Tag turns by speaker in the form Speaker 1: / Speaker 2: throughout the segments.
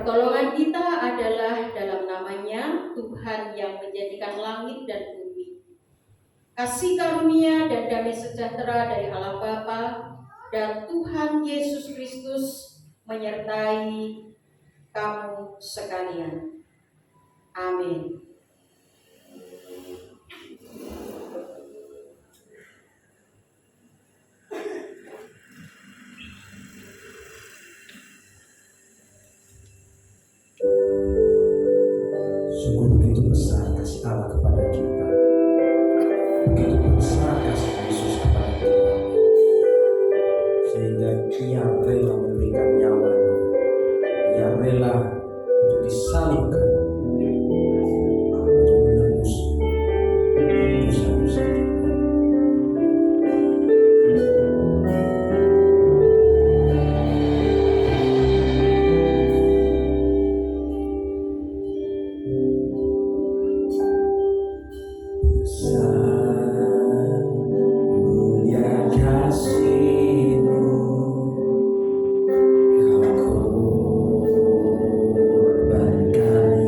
Speaker 1: Pertolongan kita adalah dalam nama-Nya, Tuhan yang menjadikan langit dan bumi. Kasih karunia dan damai sejahtera dari Allah Bapa dan Tuhan Yesus Kristus menyertai kamu sekalian. Amin.
Speaker 2: Sungguh begitu besar kasih Allah kepada kita, begitu besar kasih Yesus kepada kita, sehingga Ia rela memberikan nyawanya, Ia rela untuk disalibkan, untuk menebus dosa-dosa kita. Kau korbankan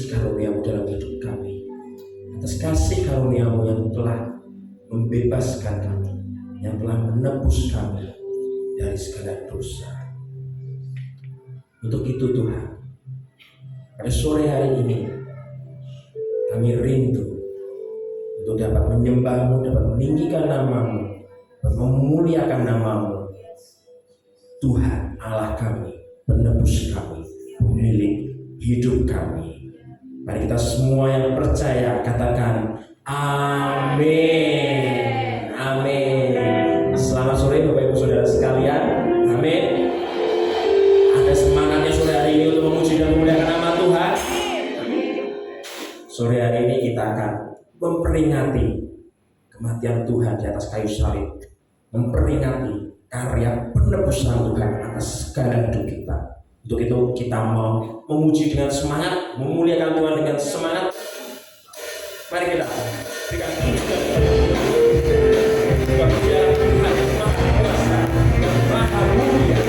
Speaker 2: kasih karunia-Mu dalam hidup kami, atas kasih karunia-Mu yang telah membebaskan kami, yang telah menebus kami dari segala dosa. Untuk itu Tuhan, pada sore hari ini kami rindu untuk dapat menyembah-Mu, dapat meninggikan nama-Mu, dapat memuliakan nama-Mu. Tuhan Allah kami, penebus kami, pemilik hidup kami. Mari kita semua yang percaya katakan amin. Amin. Selamat sore Bapak Ibu Saudara sekalian. Amin. Ada semangatnya sore hari ini untuk memuji dan memuliakan nama Tuhan. Sore hari ini kita akan memperingati kematian Tuhan di atas kayu salib, memperingati karya penebusan Tuhan atas segala hidup kita. Untuk itu kita mau memuji dengan semangat, memuliakan Tuhan dengan semangat. Mari kita berikan pujian kepada Dia Tuhan yang Maha Kuasa dan Maha Mulia.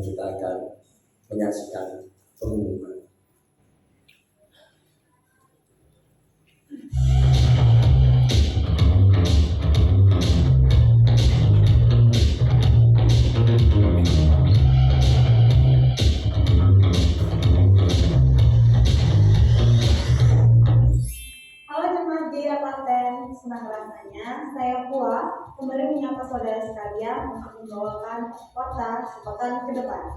Speaker 2: kita akan menyaksikan pengumuman.
Speaker 3: Senang rasanya saya Pua kembali menyapa saudara sekalian untuk membawakan kota sepekan ke depan.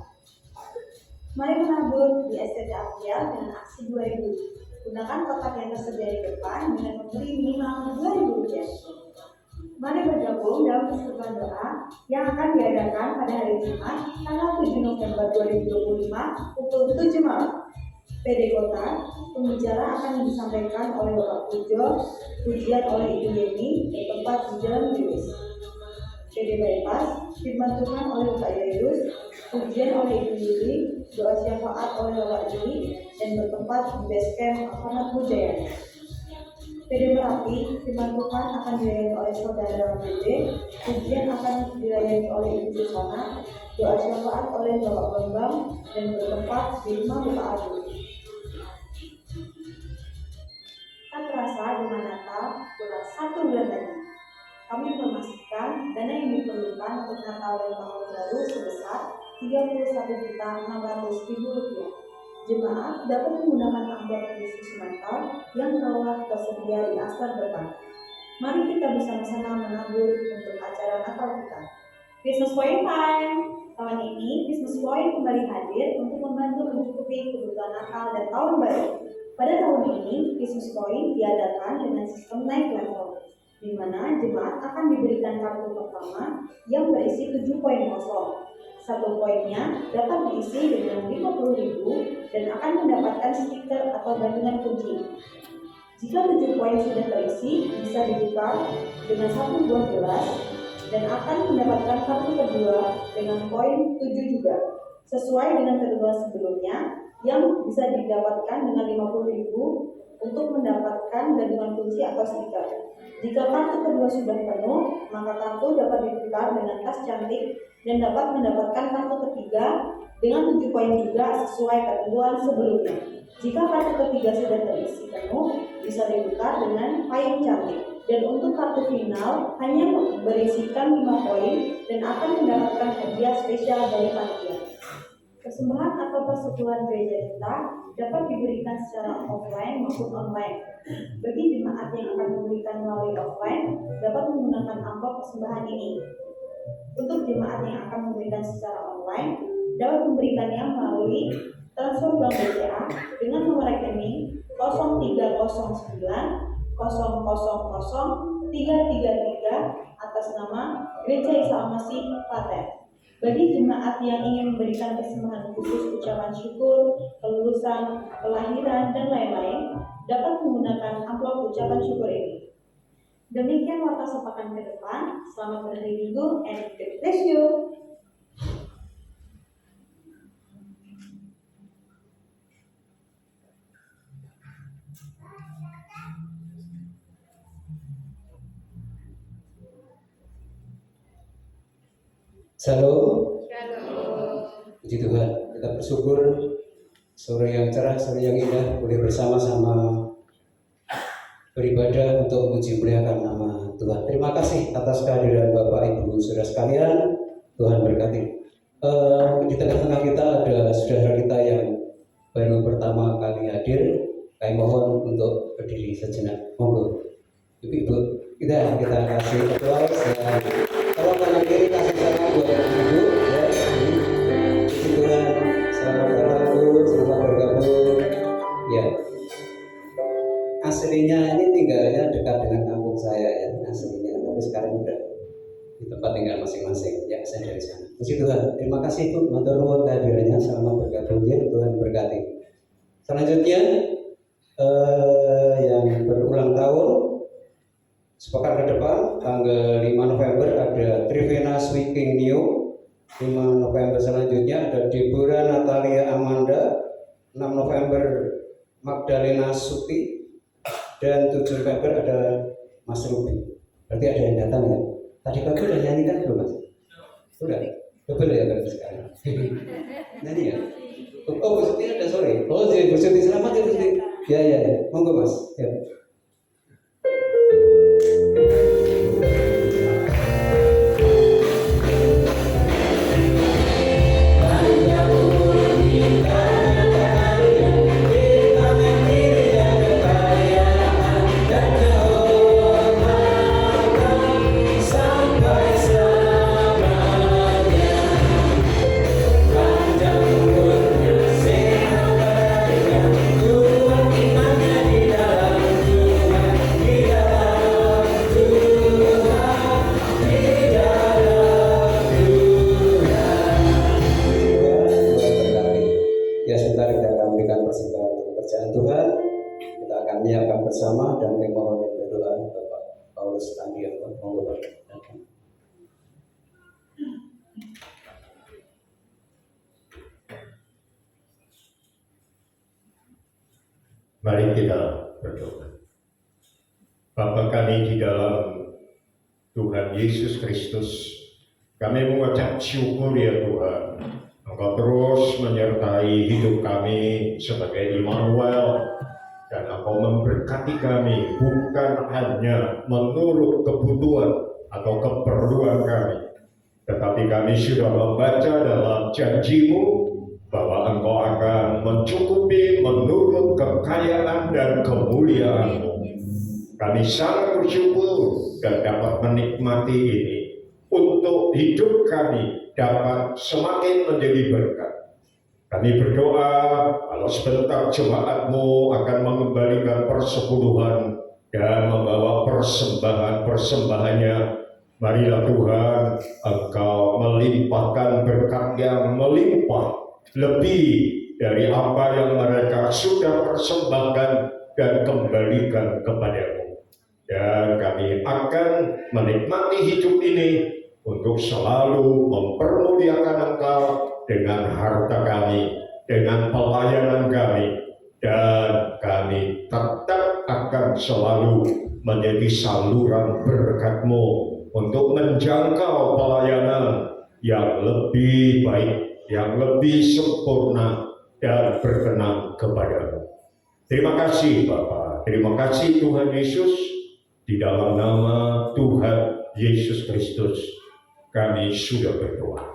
Speaker 3: Mari menabur di STT Apial dengan aksi 2000. Gunakan kotak yang tersedia di depan dengan memberi minimal Rp2.000. Mari bergabung dalam persekutuan doa yang akan diadakan pada hari Jumat tanggal 7 November 2025 pukul 7 malam. PD Kota, pembicara akan disampaikan oleh Bapak Pujo, pujian oleh Ibu Yeni, bertempat di Jalan Lewis. PD Bypass, firman Tuhan oleh Bapak Yairus, pujian oleh Ibu Yuli, doa syafaat oleh Bapak Yuli, dan bertempat di Basecamp Ahmad Mujayana. PD Merapi, firman Tuhan akan dilayani oleh Saudara Bede, pujian akan dilayani oleh Ibu Susana, doa syafaat oleh Bapak Bambang, dan bertempat di rumah Bapak Agung. Tak terasa dengan Natal kurang 1 bulan lagi. Kami informasikan dana yang diperlukan untuk Natal dan Tahun Baru sebesar Rp31.600.000. Jemaat dapat menggunakan amplop khusus Natal yang telah tersedia di astar depan. Mari kita bersama-sama menabur untuk acara Natal kita. Christmas Point Time. Tahun ini Christmas Point kembali hadir untuk membantu mencukupi kebutuhan Natal dan Tahun Baru. Pada tahun ini, Christmas Point diadakan dengan sistem naik level, di mana jemaat akan diberikan kartu pertama yang berisi 7 poin kosong. Satu poinnya dapat diisi dengan Rp50.000 dan akan mendapatkan stiker atau gantungan kunci. Jika 7 poin sudah terisi, bisa ditukar dengan 1 buah gelas dan akan mendapatkan kartu kedua dengan poin 7 juga, sesuai dengan ketentuan sebelumnya yang bisa didapatkan dengan Rp50.000 untuk mendapatkan gantungan kunci atau stiker. Jika kartu kedua sudah penuh, maka kartu dapat ditukar dengan tas cantik dan dapat mendapatkan kartu ketiga dengan 7 poin juga sesuai ketentuan sebelumnya. Jika kartu ketiga sudah terisi penuh, bisa ditukar dengan payung cantik. Dan untuk kartu final hanya berisikan 5 poin dan akan mendapatkan hadiah spesial dari panitia. Persembahan atau persekutuan gereja kita dapat diberikan secara offline maupun online. Bagi jemaat yang akan memberikan melalui offline, dapat menggunakan amplop persembahan ini. Untuk jemaat yang akan memberikan secara online, dapat memberikannya melalui transfer bank BCA dengan nomor rekening 0309 000 333 atas nama Gereja Isa Al-Masih Klaten. Bagi jemaat yang ingin memberikan persembahan khusus ucapan syukur, kelulusan, kelahiran, dan lain-lain, dapat menggunakan amplop ucapan syukur ini. Demikian warta sepekan ke depan. Selamat berhari Minggu and God bless you.
Speaker 4: Shalom. Puji Tuhan, kita bersyukur sore yang cerah, sore yang indah, boleh bersama-sama beribadah untuk memuji muliakan nama Tuhan. Terima kasih atas kehadiran Bapak Ibu Saudara sekalian. Tuhan berkati. Di tengah-tengah kita ada saudara kita yang baru pertama kali hadir. Kami mohon untuk berdiri sejenak. Monggo, Ibu-ibu, kita kasih aplaus. Kalau kanan kiri kasih salam buat ibu ya. Puji Tuhan, selamat datang Bu, selamat bergabung. Ya, aslinya ini tinggalnya dekat dengan kampung saya ya, aslinya. Tapi sekarang udah di tempat tinggal masing-masing. Ya, saya dari sana. Puji Tuhan, terima kasih Bu, matur nuwun kehadirannya, selamat bergabung ya, Tuhan berkati. Selanjutnya yang berulang tahun sepekan ke depan, tanggal 5 November ada Trivena Sweeping New. 5 November selanjutnya ada Deborah Natalia Amanda. 6 November Magdalena Suti. Dan 7 November ada Mas Ruby. Berarti ada yang datang ya. Tadi pagi udah nyanyi kan belum Mas? Sudah? Betul ya berarti sekarang. Nyanyi ya? Oh, Bu Suti ada sore. Oh, jadi Bu Suti selamat ya Bu Suti. Ya, ya, ya. Monggo Mas. Ya. Ya, sebentar kita akan berikan persembahan untuk pekerjaan Tuhan. Kita akan menyiapkan bersama dan memohon yang berdoa Bapak Paulus Tandianto. Monggo Bapak.
Speaker 5: Mari kita berdoa. Bapa kami di dalam Tuhan Yesus Kristus, kami mengucap syukur ya Tuhan. Engkau terus menyertai hidup kami sebagai Immanuel, dan Engkau memberkati kami bukan hanya menurut kebutuhan atau keperluan kami, tetapi kami sudah membaca dalam janji-Mu bahwa Engkau akan mencukupi menurut kekayaan dan kemuliaan-Mu. Kami sangat bersyukur dan dapat menikmati ini untuk hidup kami dapat semakin menjadi berkat. Kami berdoa kalau sebentar jemaat-Mu akan mengembalikan persepuluhan dan membawa persembahan-persembahannya. Marilah Tuhan, Engkau melimpahkan berkat yang melimpah lebih dari apa yang mereka sudah persembahkan dan kembalikan kepada-Mu. Dan kami akan menikmati hidup ini untuk selalu mempermuliakan Engkau dengan harta kami, dengan pelayanan kami, dan kami tetap akan selalu menjadi saluran berkat-Mu untuk menjangkau pelayanan yang lebih baik, yang lebih sempurna dan berkenan kepada-Mu. Terima kasih Bapa, terima kasih Tuhan Yesus. Di dalam nama Tuhan Yesus Kristus kami sudah berdoa.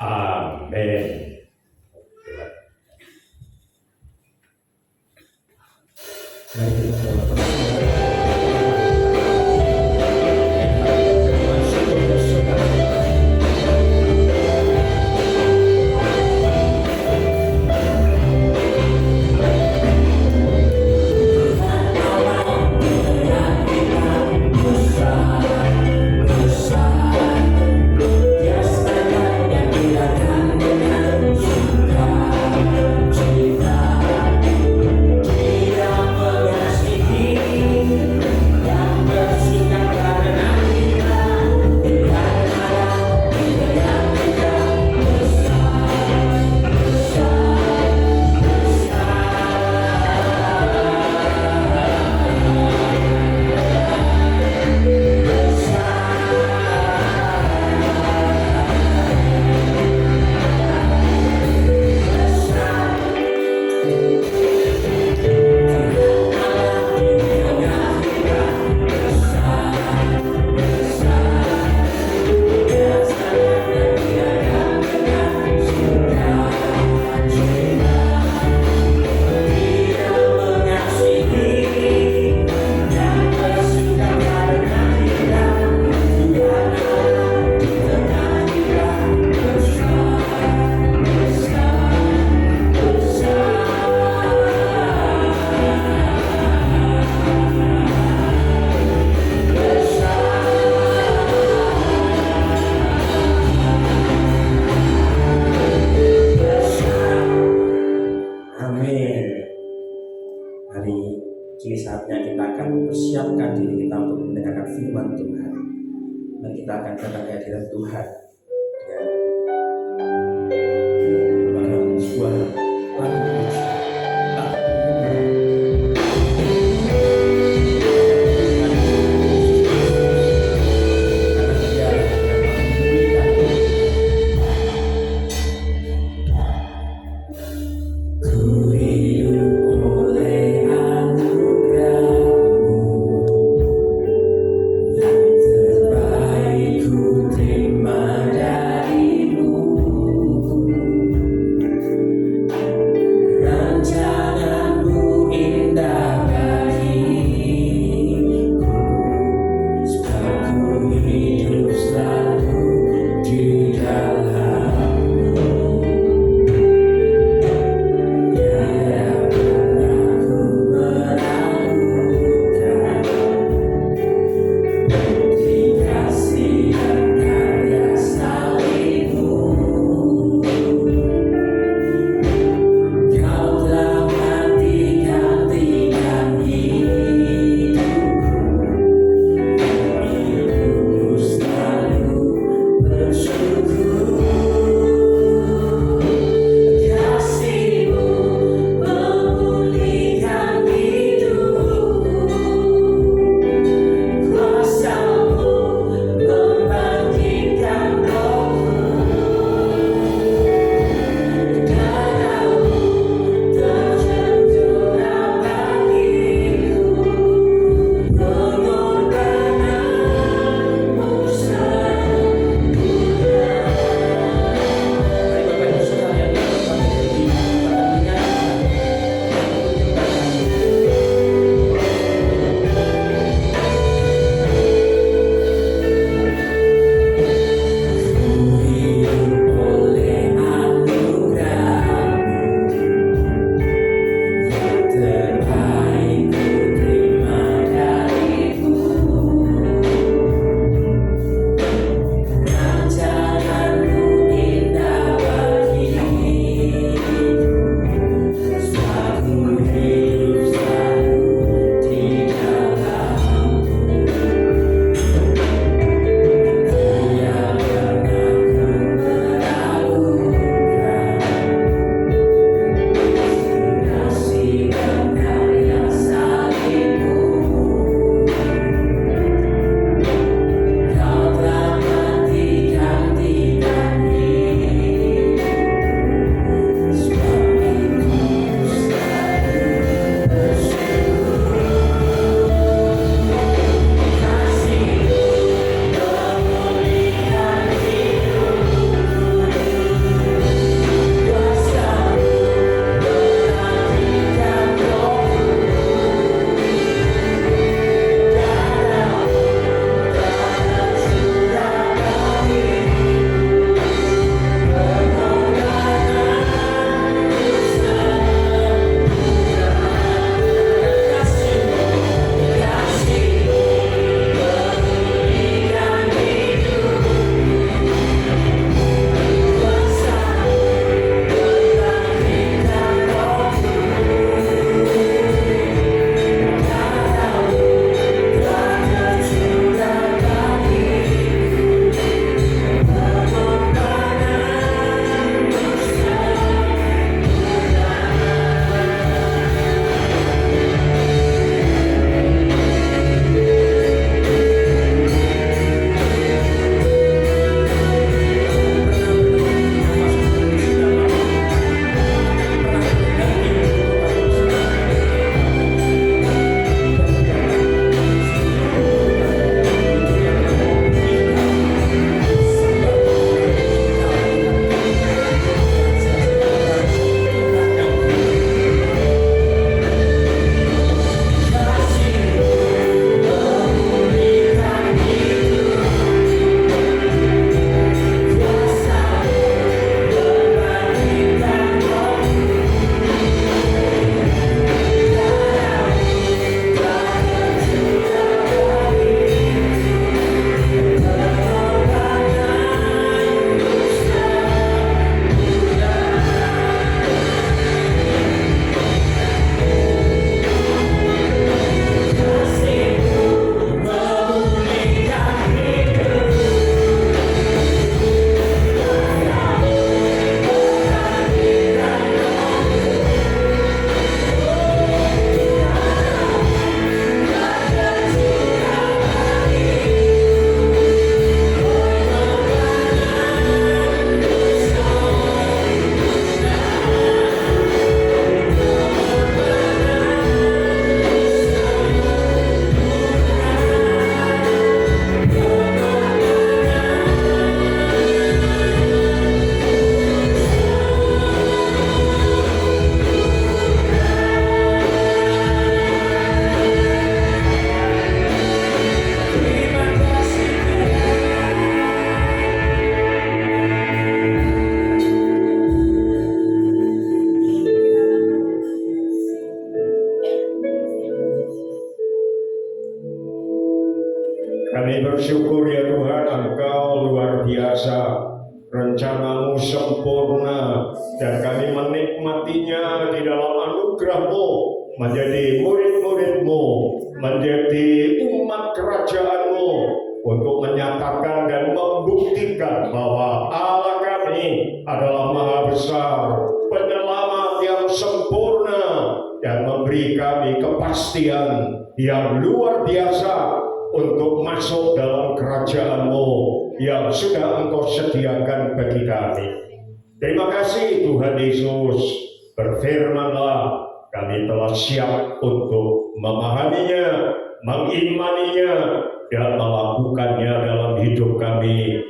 Speaker 5: Amin.
Speaker 2: Mari kita berdoa. Kini saatnya kita akan mempersiapkan diri kita untuk mendengarkan firman Tuhan. Dan kita akan datang ke hadirat Tuhan dengan sebuah lagu pujian. Karena Dia akan memulihkan
Speaker 5: Kami bersyukur ya Tuhan, Engkau luar biasa, rencana-Mu sempurna, dan kami menikmatinya di dalam anugerah-Mu, menjadi murid-murid-Mu, menjadi umat kerajaan-Mu, untuk menyatakan dan membuktikan bahwa Allah kami adalah Maha Besar, Penyelamat yang sempurna, dan memberi kami kepastian yang luar biasa untuk masuk dalam kerajaan-Mu yang sudah Engkau sediakan bagi kami. Terima kasih Tuhan Yesus, berfirman-Lah, kami telah siap untuk memahaminya, mengimaninya, dan melakukannya dalam hidup kami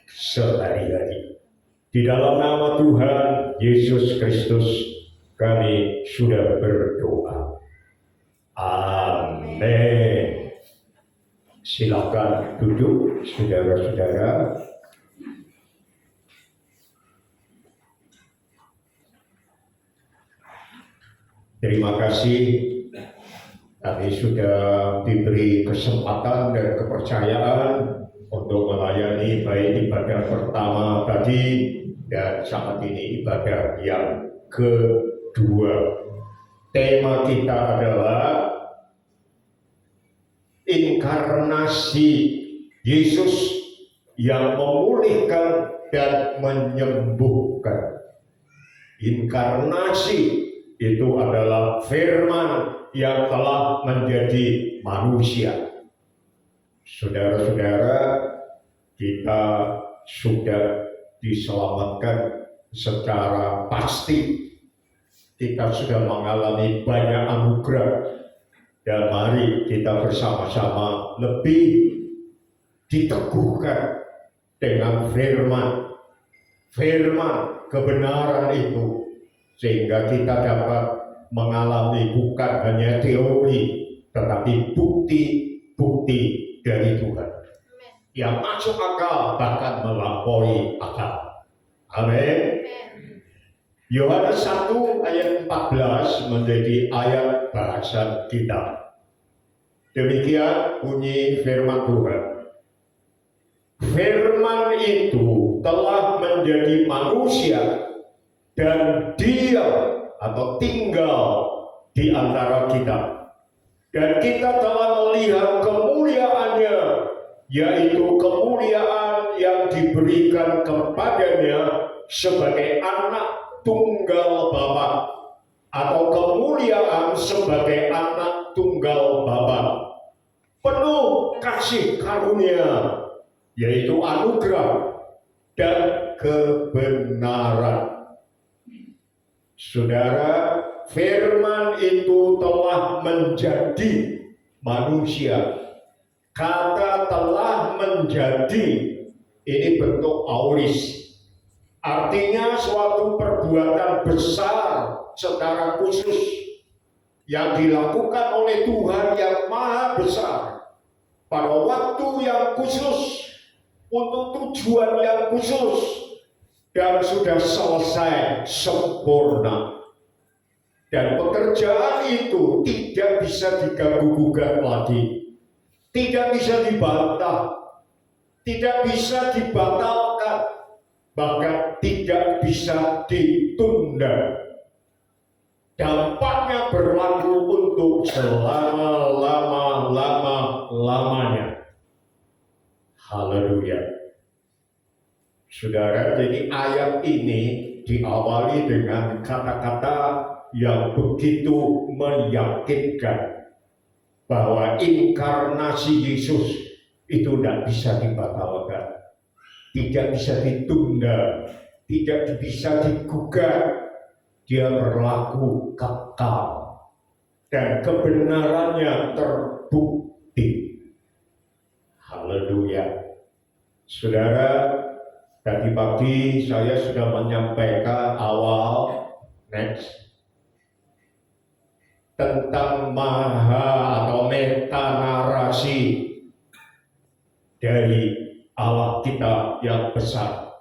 Speaker 5: sehari-hari. Di dalam nama Tuhan Yesus Kristus kami sudah berdoa. Amin. Silakan duduk, saudara-saudara. Terima kasih, kami sudah diberi kesempatan dan kepercayaan untuk melayani baik ibadah pertama tadi dan saat ini ibadah yang kedua. Tema kita adalah inkarnasi Yesus yang memulihkan dan menyembuhkan. Inkarnasi itu adalah firman yang telah menjadi manusia. Saudara-saudara, kita sudah diselamatkan secara pasti. Kita sudah mengalami banyak anugerah, dan mari kita bersama-sama lebih diteguhkan dengan firman kebenaran itu, sehingga kita dapat mengalami bukan hanya teori, tetapi bukti-bukti dari Tuhan yang masuk akal, bahkan melampaui akal. Amin. Yohanes 1 ayat 14 menjadi ayat bahasan kita. Demikian bunyi firman Tuhan. Firman itu telah menjadi manusia dan diam atau tinggal di antara kita. Dan kita telah melihat kemuliaannya, yaitu kemuliaan yang diberikan kepadanya sebagai anak tunggal Bapa, atau kemuliaan sebagai anak tunggal Bapa, penuh kasih karunia, yaitu anugerah dan kebenaran. Saudara, firman itu telah menjadi manusia. Kata telah menjadi ini bentuk auris. Artinya suatu perbuatan besar secara khusus yang dilakukan oleh Tuhan yang Maha Besar pada waktu yang khusus untuk tujuan yang khusus dan sudah selesai sempurna. Dan pekerjaan itu tidak bisa diganggu-gugat lagi, tidak bisa dibantah, tidak bisa dibatalkan, bahkan tidak bisa ditunda. Dampaknya berlaku untuk selama-lamanya. Haleluya. Saudara, jadi ayat ini diawali dengan kata-kata yang begitu meyakinkan bahwa inkarnasi Yesus itu tidak bisa dibatalkan, tidak bisa ditunda, tidak bisa digugat. Dia berlaku kekal dan kebenarannya terbukti. Haleluya. Saudara, tadi pagi saya sudah menyampaikan tentang maha atau meta narasi dari Allah kita yang besar.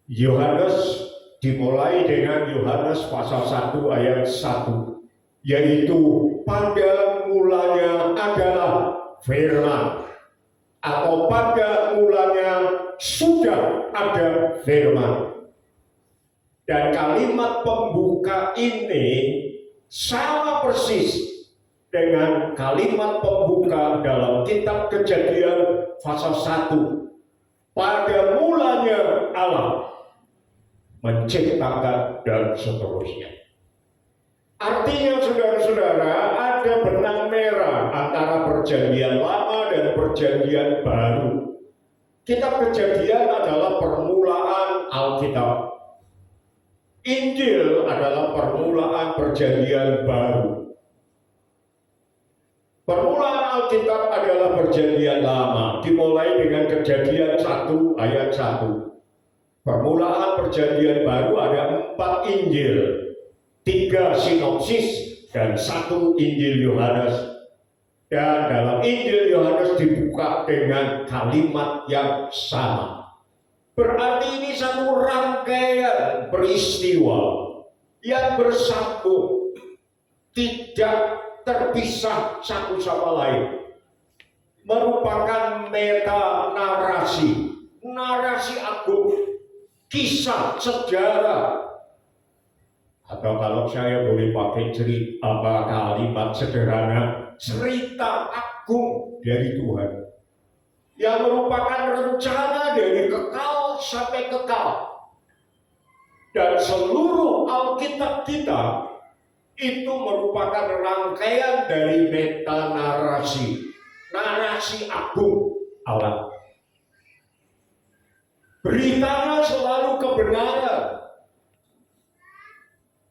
Speaker 5: Yohanes dimulai dengan Yohanes pasal 1 ayat 1, yaitu pada mulanya adalah firman, atau pada mulanya sudah ada firman. Dan kalimat pembuka ini sama persis dengan kalimat pembuka dalam kitab Kejadian pasal 1. Pada mulanya Allah menciptakan dan seterusnya. Artinya saudara-saudara, ada benang merah antara perjanjian lama dan perjanjian baru. Kitab Kejadian adalah permulaan Alkitab. Injil adalah permulaan perjanjian baru. Permulaan Alkitab adalah perjanjian lama, dimulai dengan Kejadian 1 ayat 1. Permulaan perjanjian baru ada 4 Injil, 3 sinopsis, dan 1 Injil Yohanes. Dan dalam Injil Yohanes dibuka dengan kalimat yang sama. Berarti ini satu rangkaian peristiwa yang bersambung, tidak terpisah satu sama lain. Merupakan meta narasi, narasi agung, kisah sejarah. Atau kalau saya boleh pakai kalimat sederhana, cerita agung dari Tuhan yang merupakan rencana dari kekal sampai kekal. Dan seluruh Alkitab kita itu merupakan rangkaian dari meta narasi, narasi agung Allah. Beritanya selalu kebenaran.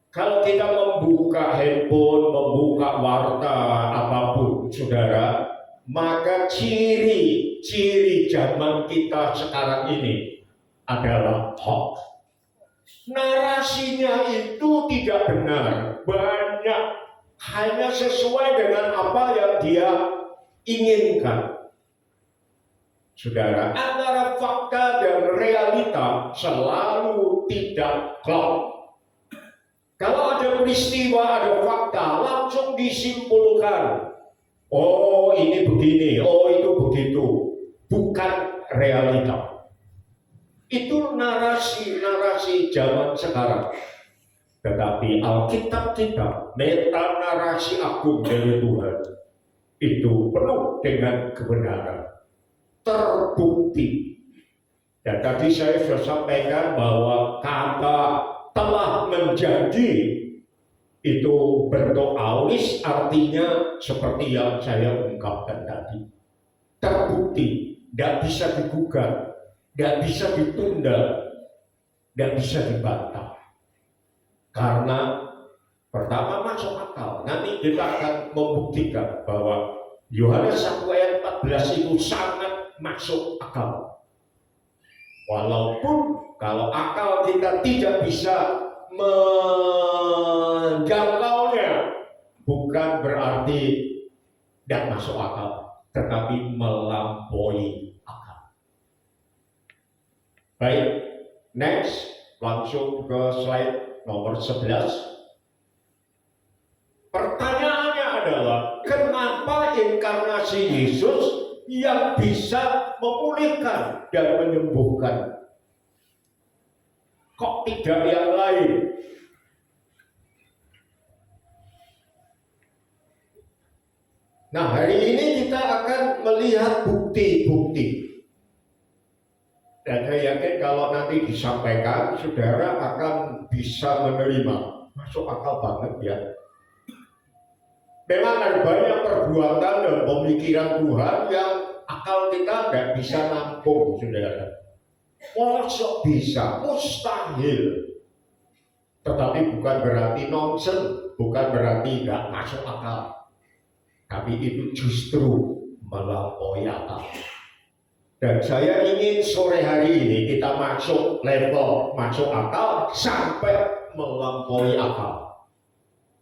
Speaker 5: Kalau kita membuka handphone, membuka warta apapun, saudara, maka ciri zaman kita sekarang ini adalah hoax. Narasinya itu tidak benar, banyak, hanya sesuai dengan apa yang dia inginkan. Saudara, antara fakta dan realita selalu tidak klop. Kalau ada peristiwa, ada fakta, langsung disimpulkan. Oh, ini begini, oh itu begitu. Bukan realita. Itu narasi-narasi zaman sekarang. Tetapi Alkitab kita, meta narasi agung dari Tuhan, itu penuh dengan kebenaran, terbukti. Dan tadi saya sudah sampaikan bahwa kata telah menjadi itu bentuk aulis, artinya seperti yang saya ungkapkan tadi. Terbukti, tidak bisa digugat, tidak bisa ditunda, tidak bisa dibantah. Karena pertama masuk akal. Nanti kita akan membuktikan bahwa Yohanes 1 ayat 14 itu sangat masuk akal. Walaupun kalau akal kita tidak bisa menjangkaunya, bukan berarti tidak masuk akal, tetapi melampaui akal. Baik, next, langsung ke slide nomor 11. Pertanyaannya adalah, kenapa inkarnasi Yesus yang bisa memulihkan dan menyembuhkan? Kok tidak yang lain? Nah, hari ini kita akan melihat bukti-bukti. Dan saya yakin kalau nanti disampaikan, saudara akan bisa menerima. Masuk akal banget ya. Memang ada banyak perbuatan dan pemikiran Tuhan yang akal kita nggak bisa nampung, saudara. Mosok bisa, mustahil. Tetapi bukan berarti nonsen, bukan berarti nggak masuk akal. Tapi itu justru melampaui akal. Dan saya ingin sore hari ini kita masuk level masuk akal sampai melampaui akal.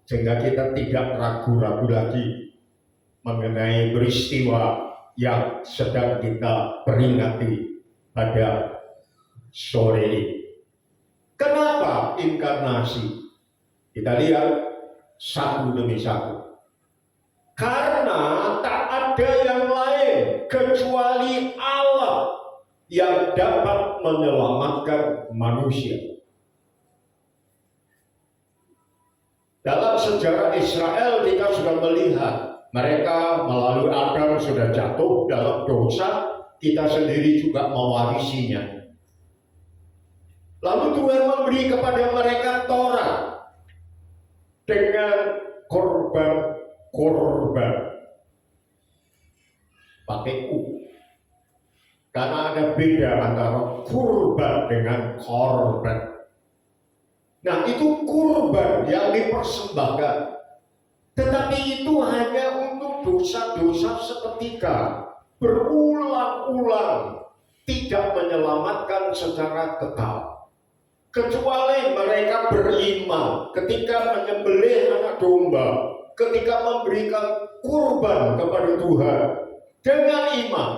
Speaker 5: Sehingga kita tidak ragu-ragu lagi mengenai peristiwa yang sedang kita peringati pada sore ini. Kenapa inkarnasi? Kita lihat satu demi satu. Karena tak ada yang lain kecuali Allah yang dapat menyelamatkan manusia. Dalam sejarah Israel kita sudah melihat mereka melalui Adam sudah jatuh dalam dosa, kita sendiri juga mewarisinya. Lalu Tuhan memberi kepada mereka Taurat dengan korban pakai U, karena ada beda antara kurban dengan korban. Nah, itu kurban yang dipersembahkan, tetapi itu hanya untuk dosa-dosa seketika, berulang-ulang, tidak menyelamatkan secara kekal. Kecuali mereka beriman ketika menyembelih anak domba, ketika memberikan kurban kepada Tuhan dengan iman,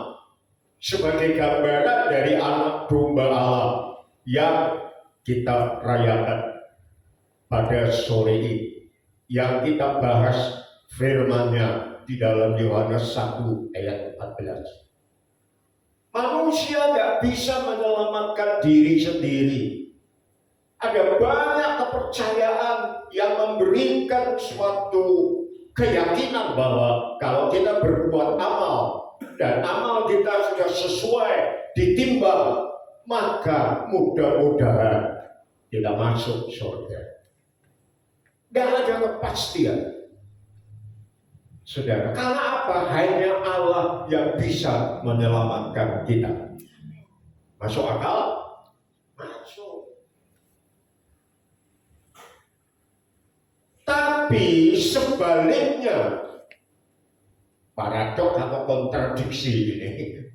Speaker 5: sebagai gambaran dari anak domba Allah yang kita rayakan pada sore ini, yang kita bahas firman-Nya di dalam Yohanes 1 ayat 14. Manusia tidak bisa menyelamatkan diri sendiri. Ada banyak kepercayaan yang memberikan suatu keyakinan bahwa kalau kita berbuat amal dan amal kita sudah sesuai ditimbang, maka mudah-mudahan kita masuk surga. Tidak ada kepastian, saudara. Karena apa? Hanya Allah yang bisa menyelamatkan kita. Masuk akal? Masuk. Tapi sebaliknya, paradoks atau kontradiksi ini,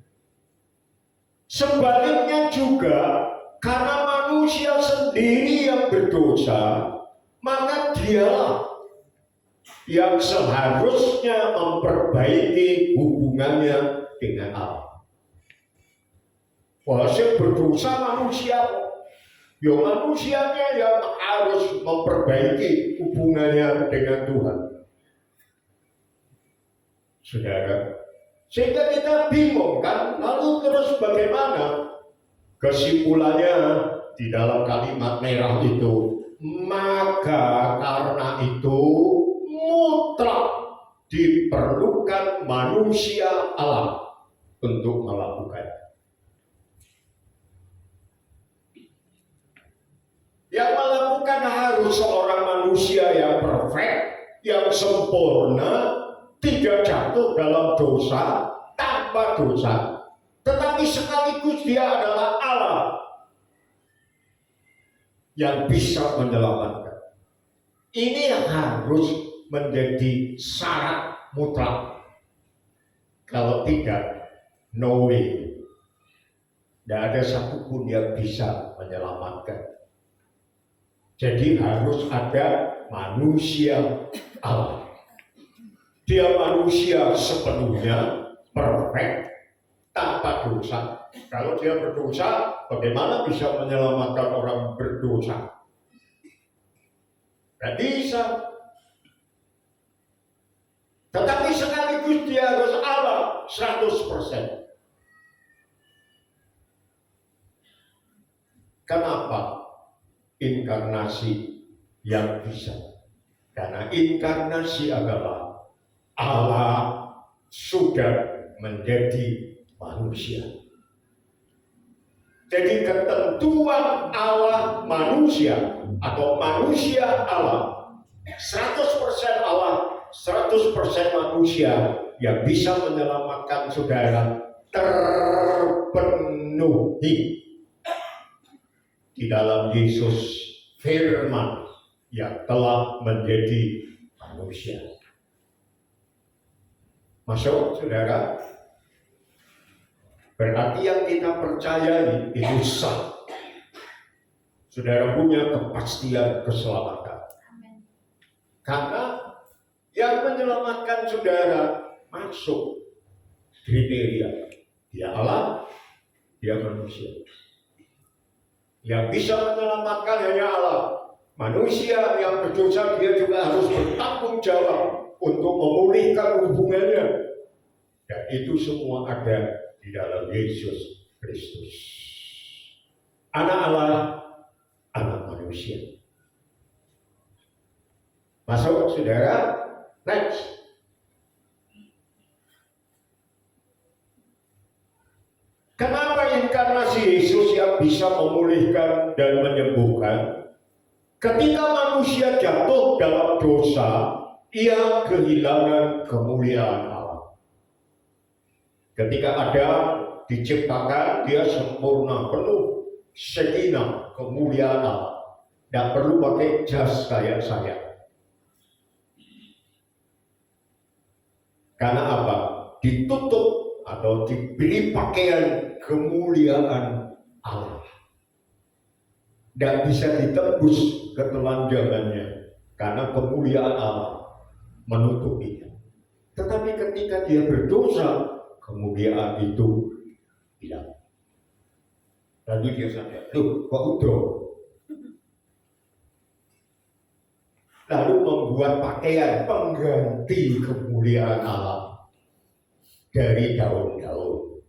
Speaker 5: sebaliknya juga, karena manusia sendiri yang berdosa, maka dialah yang seharusnya memperbaiki hubungannya dengan Allah. Hasil berdosa manusia, ya manusianya yang harus memperbaiki hubungannya dengan Tuhan. Saudara, sehingga kita bingung kan, lalu terus bagaimana? Kesimpulannya di dalam kalimat merah itu, maka karena itu mutlak diperlukan manusia Allah untuk melakukan. Yang melakukan harus seorang manusia yang perfect, yang sempurna, tidak jatuh dalam dosa, tanpa dosa, tetapi sekaligus dia adalah Allah yang bisa menyelamatkan. Ini yang harus menjadi syarat mutlak. Kalau tidak, no way. Tidak ada satupun yang bisa menyelamatkan. Jadi harus ada manusia Allah. Dia manusia sepenuhnya, perfect, tanpa dosa. Kalau dia berdosa, bagaimana bisa menyelamatkan orang berdosa? Tidak bisa. Tetapi sekaligus dia harus Allah 100%. Kenapa? Inkarnasi yang bisa. Karena inkarnasi adalah Allah sudah menjadi manusia. Jadi ketentuan Allah manusia atau manusia Allah, 100% Allah, 100% manusia yang bisa menyelamatkan saudara terpenuhi di dalam Yesus firman yang telah menjadi manusia. Masuk saudara? Berarti yang kita percayai itu sah. Saudara punya kepastian keselamatan. Karena yang menyelamatkan saudara masuk kriteria. Dia Allah, dia manusia. Yang bisa menyelamatkan hanya Allah. Manusia yang berdosa dia juga harus bertanggung jawab untuk memulihkan hubungannya. Dan itu semua ada di dalam Yesus Kristus. Anak Allah, anak manusia. Masuk saudara, next. Kenapa inkarnasi Yesus yang bisa memulihkan dan menyembuhkan? Ketika manusia jatuh dalam dosa, ia kehilangan kemuliaan Allah. Ketika Adam diciptakan, dia sempurna, penuh sekinah, kemuliaan Allah. Tidak perlu pakai jas kayak saya. Karena apa? Ditutup atau diberi pakaian kemuliaan Allah. Dan bisa ditembus ketelanjangannya karena kemuliaan Allah menutupinya. Tetapi ketika dia berdosa, kemuliaan itu hilang. Lalu dia sadar, loh kok udah? Lalu membuat pakaian pengganti kemuliaan Allah dari daun-daun.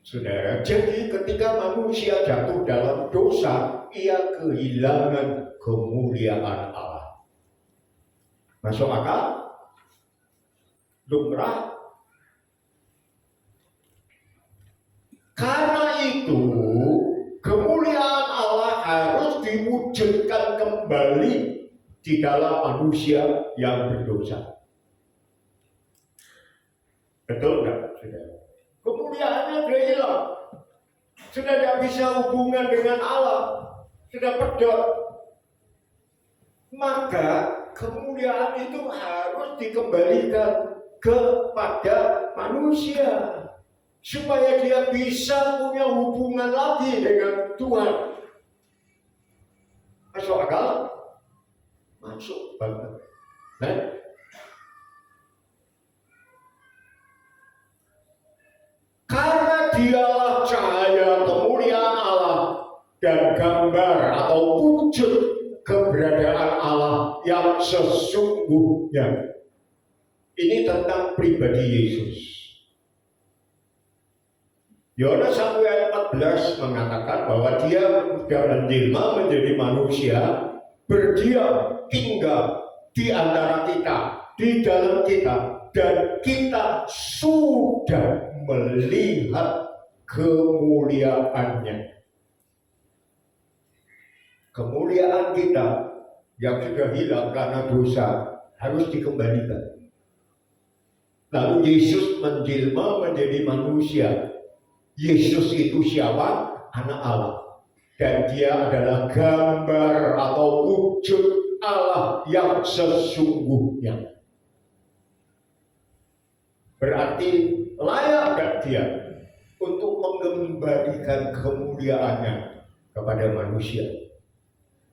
Speaker 5: Saudara, jadi ketika manusia jatuh dalam dosa, ia kehilangan kemuliaan Allah. Masuk akal? Lumrah? Karena itu, kemuliaan Allah harus diwujudkan kembali di dalam manusia yang berdosa. Betul nggak, saudara? Kemuliaannya sudah hilang, sudah tidak bisa hubungan dengan Allah, sudah pedot. Maka kemuliaan itu harus dikembalikan kepada manusia supaya dia bisa punya hubungan lagi dengan Tuhan. Masuk akal? Masuk banget. Nah, karena dialah cahaya kemuliaan Allah dan gambar atau wujud keberadaan Allah yang sesungguhnya. Ini tentang pribadi Yesus. Yohanes 1 ayat 14 mengatakan bahwa dia sudah menjelma menjadi manusia, berdiam, tinggal di antara kita, di dalam kita, dan kita sudah melihat kemuliaannya. Kemuliaan kita yang sudah hilang karena dosa harus dikembalikan. Lalu Yesus menjelma menjadi manusia. Yesus itu siapa? Anak Allah. Dan dia adalah gambar atau wujud Allah yang sesungguhnya. Berarti layak gak dia untuk mengembalikan kemuliaannya kepada manusia?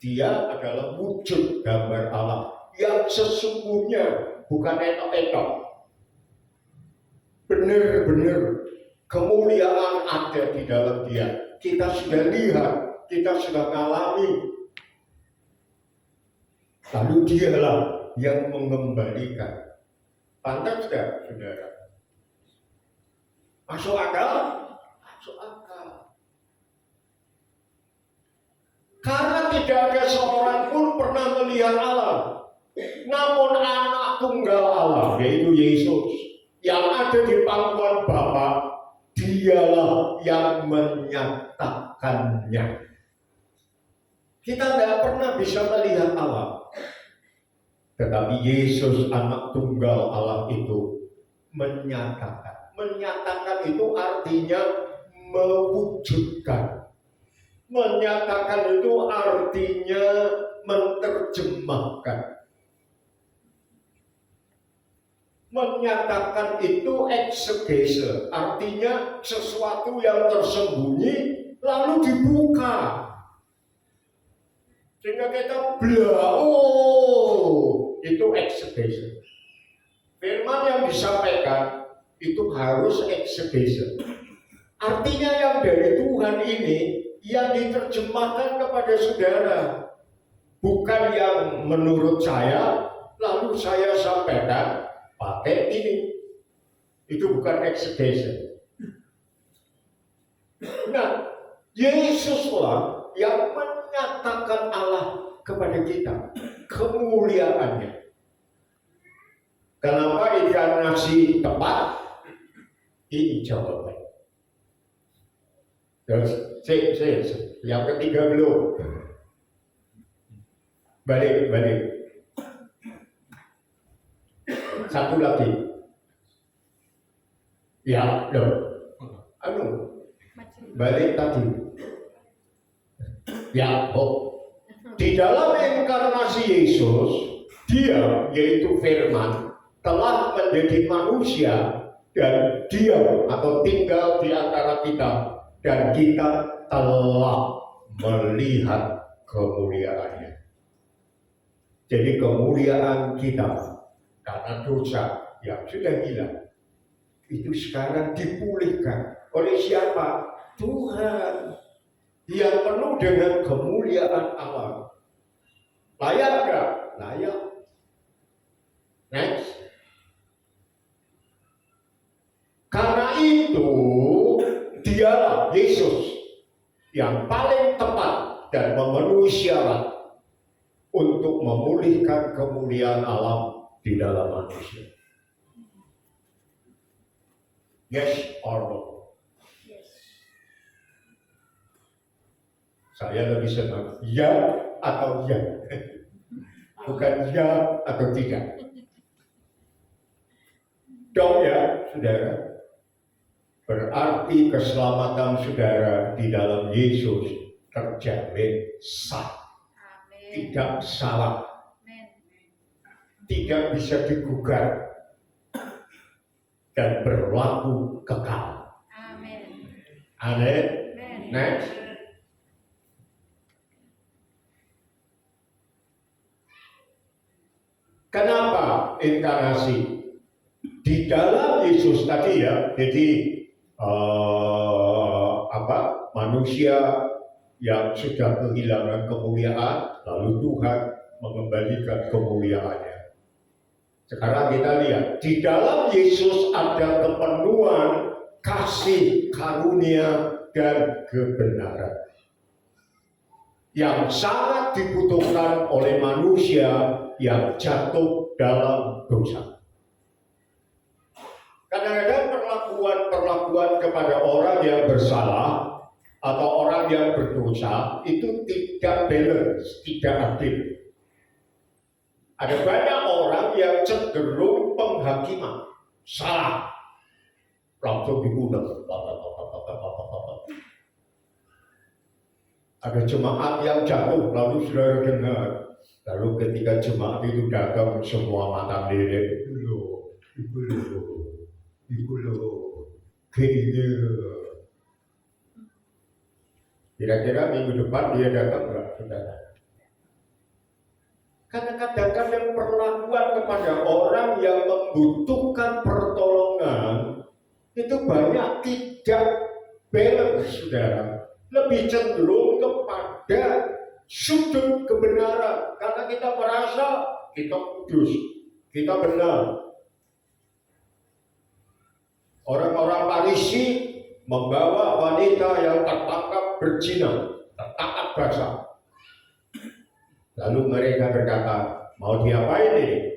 Speaker 5: Dia adalah wujud gambar Allah yang sesungguhnya, bukan etok-etok. Benar-benar kemuliaan ada di dalam dia. Kita sudah lihat, kita sudah mengalami. Lalu dialah yang mengembalikan. Pantas tidak, saudara? Masuk akal? Masuk akal. Karena tidak ada seorang pun pernah melihat Allah. Namun anak tunggal Allah, yaitu Yesus, yang ada di pangkuan Bapa, dialah yang menyatakannya. Kita tidak pernah bisa melihat Allah. Tetapi Yesus anak tunggal Allah itu menyatakan. Menyatakan itu artinya mewujudkan. Menyatakan itu artinya menerjemahkan. Menyatakan itu eksegese, artinya sesuatu yang tersembunyi lalu dibuka. Sehingga kita itu eksegese. Firman yang disampaikan itu harus eksegese. Artinya yang dari Tuhan ini yang diterjemahkan kepada saudara, bukan yang menurut saya, lalu saya sampaikan pakai ini. Itu bukan exegesis. Nah, Yesuslah yang menyatakan Allah kepada kita, kemuliaannya. Kenapa inkarnasi tepat? Ini jawaban. Terus, yang ketiga belum. Balik. Satu lagi. Ya, balik tadi. Ya, di dalam inkarnasi Yesus, dia yaitu Firman telah menjadi manusia dan diam atau tinggal di antara kita, dan kita telah melihat kemuliaannya. Jadi kemuliaan kita karena dosa yang sudah hilang itu sekarang dipulihkan oleh siapa? Tuhan yang penuh dengan kemuliaan Allah. Layak gak? Layak. Next. Karena itu dialah Yesus yang paling tepat dan memenuhi syarat untuk memulihkan kemuliaan Allah di dalam manusia. Yes or no?
Speaker 1: Yes.
Speaker 5: Saya lebih senang ya atau ya, bukan ya atau tidak. Dong ya, saudara. Berarti keselamatan saudara di dalam Yesus terjamin sah, tidak salah, tidak bisa digugat, dan berlaku kekal. Amin. Next. Kenapa inkarnasi? Di dalam Yesus tadi ya, jadi manusia yang sudah kehilangan kemuliaan, lalu Tuhan mengembalikan kemuliaannya. Sekarang kita lihat, di dalam Yesus ada kepenuhan kasih, karunia, dan kebenaran yang sangat dibutuhkan oleh manusia yang jatuh dalam dosa. Kadang-kadang perlakuan kepada orang yang bersalah atau orang yang berdosa itu tidak balance, tidak adil. Ada banyak orang yang cenderung penghakiman, salah, langsung dibunuh. Ada jemaat yang jatuh, lalu saudara dengar, lalu ketika jemaat itu datang semua mata lirik, itu loh, kayaknya. Kira-kira minggu depan dia datang nggak, saudara? Karena kadang-kadang perlakuan kepada orang yang membutuhkan pertolongan itu banyak tidak balance, saudara. Lebih cenderung kepada sudut kebenaran karena kita merasa kita kudus, kita benar. Orang-orang Farisi membawa wanita yang tertangkap berzina, tertangkap basah. Lalu mereka berkata, mau diapain ini?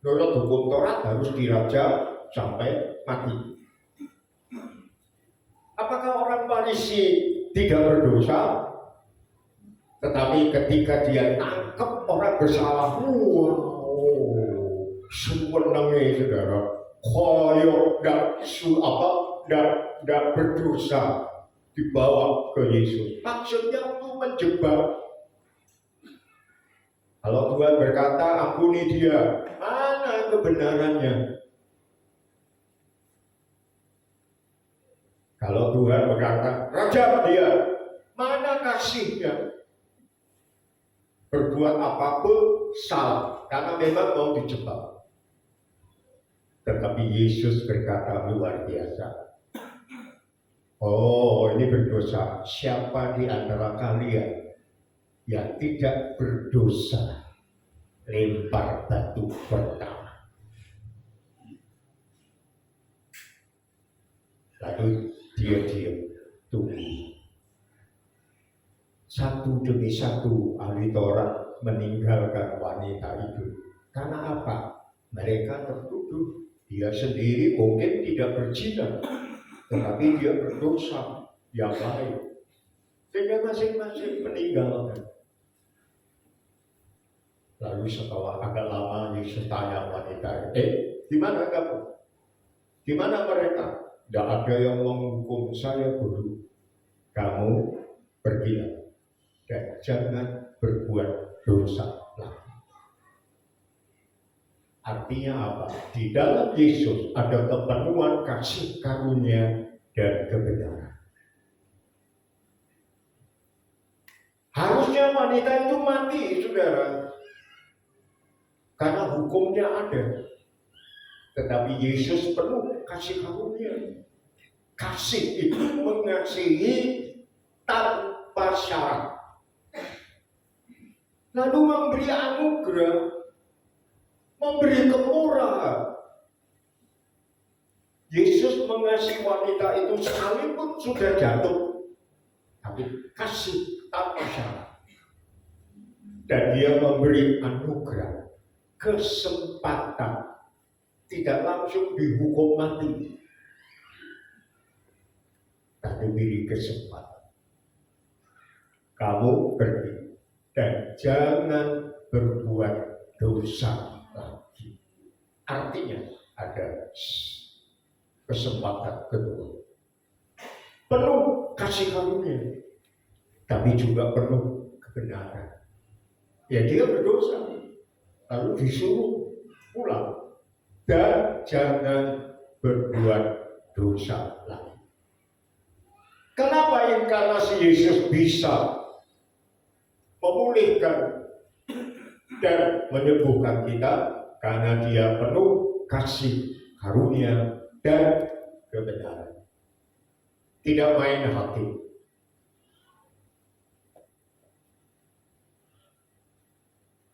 Speaker 5: Menurut hukum Taurat harus dirajam sampai mati. Apakah orang Farisi tidak berdosa? Tetapi ketika dia tangkap orang bersalah, senengnya saudara, koyok dan berdosa dibawa ke Yesus. Maksudnya untuk menjebak. Kalau Tuhan berkata, ampuni dia, mana kebenarannya? Kalau Tuhan berkata, rajam dia, mana kasihnya? Berbuat apapun salah, karena memang mau dijebak. Tetapi Yesus berkata luar biasa. Oh, ini berdosa. Siapa di antara kalian yang tidak berdosa? lempar batu pertama. Lalu dia diam, tunggu. Satu demi satu ahli Taurat meninggalkan wanita itu. Karena apa? Mereka tertuduh dia sendiri mungkin tidak berzina, tetapi dia berdosa yang lain. Sehingga masing-masing meninggalkan. Lalu setelah agak lama Yesus tanya wanita, di mana kamu? Di mana mereka? Tidak ada yang menghukum saya, Guru. Kamu pergilah dan jangan berbuat dosa lagi. Artinya apa? Di dalam Yesus ada kepenuhan kasih karunia dan kebenaran. Harusnya wanita itu mati, saudara, karena hukumnya ada. Tetapi Yesus penuh kasih karunia. Kasih itu mengasihi tanpa syarat. Lalu memberi anugerah, memberi kemurahan. Yesus mengasihi wanita itu sekalipun sudah jatuh, tapi kasih tanpa syarat. Dan dia memberi anugerah, kesempatan, tidak langsung dihukum mati, tapi beri kesempatan. Kamu pergi dan jangan berbuat dosa lagi. Artinya ada kesempatan kedua. Penuh kasih karunia, tapi juga penuh kebenaran. Ya dia berdosa, lalu disuruh pulang. Dan jangan berbuat dosa lagi. Kenapa inkarnasi Yesus bisa memulihkan dan menyembuhkan kita? Karena dia penuh kasih karunia dan kebenaran. Tidak main hati.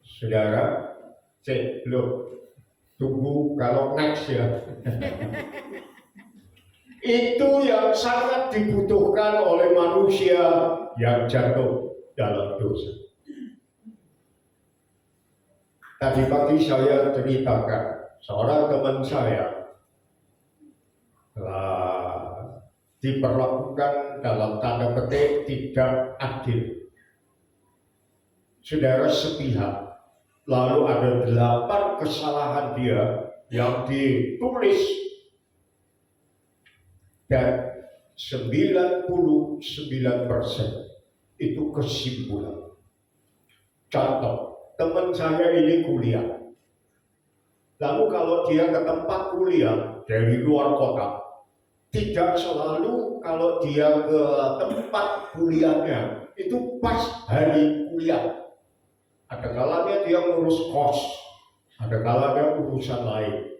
Speaker 5: Saudara, cek belum? Tunggu kalau next ya. Itu yang sangat dibutuhkan oleh manusia yang jatuh dalam dosa. Tadi pagi saya ceritakan seorang teman saya diperlakukan dalam tanda petik tidak adil. Saudara sepihak. Lalu ada 8 kesalahan dia yang ditulis dan 99% itu kesimpulan. Contoh, teman saya ini kuliah. Lalu kalau dia ke tempat kuliah dari luar kota, tidak selalu kalau dia ke tempat kuliahnya itu pas hari kuliah. Ada kalanya dia ngurus kos, ada kalanya urusan lain.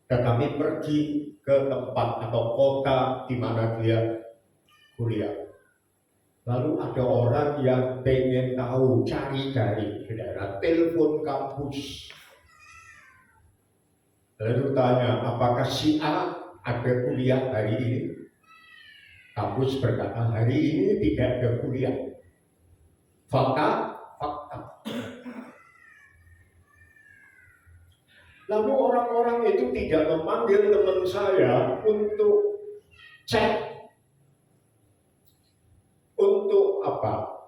Speaker 5: Tetapi pergi ke tempat atau kota di mana dia kuliah. Lalu ada orang yang pengen tahu, cari-cari, saudara, telepon kampus. Lalu tanya, apakah si A ada kuliah hari ini? Kampus berkata, hari ini tidak ada kuliah. Fakta. Lalu orang-orang itu tidak memanggil teman saya untuk cek, untuk apa?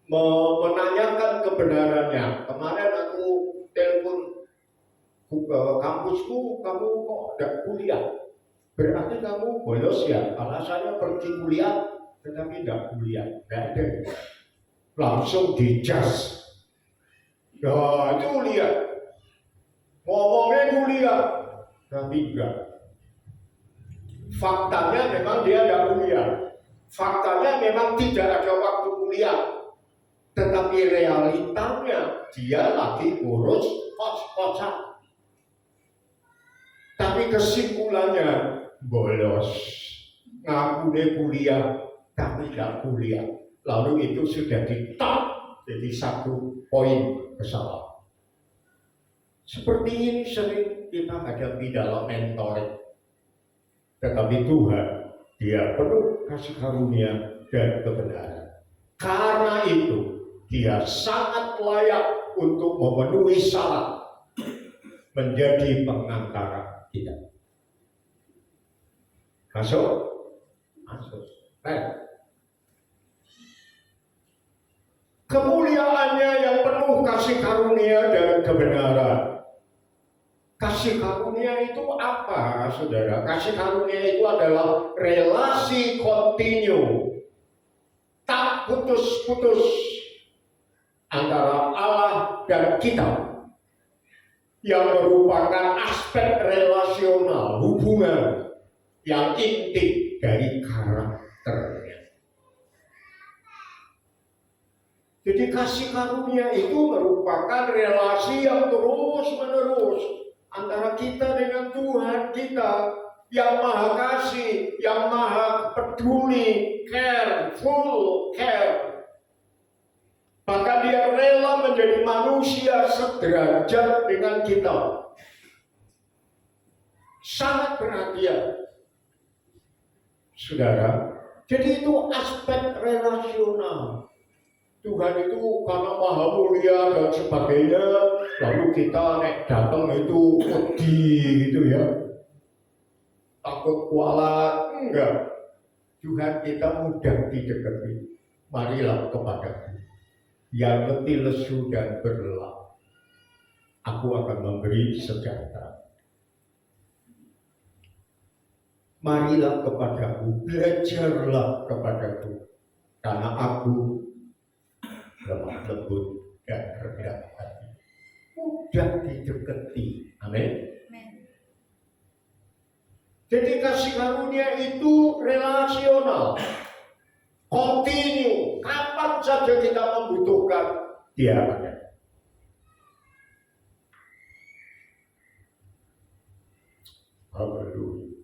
Speaker 5: Menanyakan kebenarannya. Kemarin aku telepon kampusku, kamu kok tidak kuliah? Berarti kamu bolos ya? Alasannya pergi kuliah, tetapi tidak kuliah. Tidak ada. Langsung dijas. Ya itu kuliah, ngomongnya kuliah, tapi enggak. Faktanya memang dia tidak kuliah, faktanya memang tidak ada waktu kuliah, tetapi realitanya dia lagi ngurus kos-kosan. Tapi kesimpulannya bolos, ngaku dia kuliah, tapi tidak kuliah. Lalu itu sudah ditop Jadi satu poin kesalahan. Seperti ini sering kita hadapi dalam mentoring. Tetapi Tuhan, Dia penuh kasih karunia dan kebenaran. Karena itu, Dia sangat layak untuk memenuhi syarat menjadi pengantara kita. Masuk? Masuk. Kemuliaannya yang penuh kasih karunia dan kebenaran. Kasih karunia itu apa, saudara? Kasih karunia itu adalah relasi kontinu, tak putus-putus antara Allah dan kita, yang merupakan aspek relasional, hubungan yang inti dari karakternya. Jadi kasih karunia itu merupakan relasi yang terus-menerus antara kita dengan Tuhan kita yang maha kasih, yang maha peduli, full care. Bahkan Dia rela menjadi manusia sederajat dengan kita. Sangat perhatian, saudara. Jadi itu aspek relasional. Tuhan itu karena maha mulia dan sebagainya, lalu kita datang itu wedi gitu ya, takut kualat. Enggak, Tuhan kita mudah didekati. Marilah kepadaku yang letih lesu dan berlelah, aku akan memberi sejahtera. Marilah kepadaku, belajarlah kepadaku, karena aku lemah lembut dan rendah hati, mudah didekati. Amin. Jadi kasih karunia itu relasional, kontinu. Kapan saja kita membutuhkan, Dia ada. Haleluya.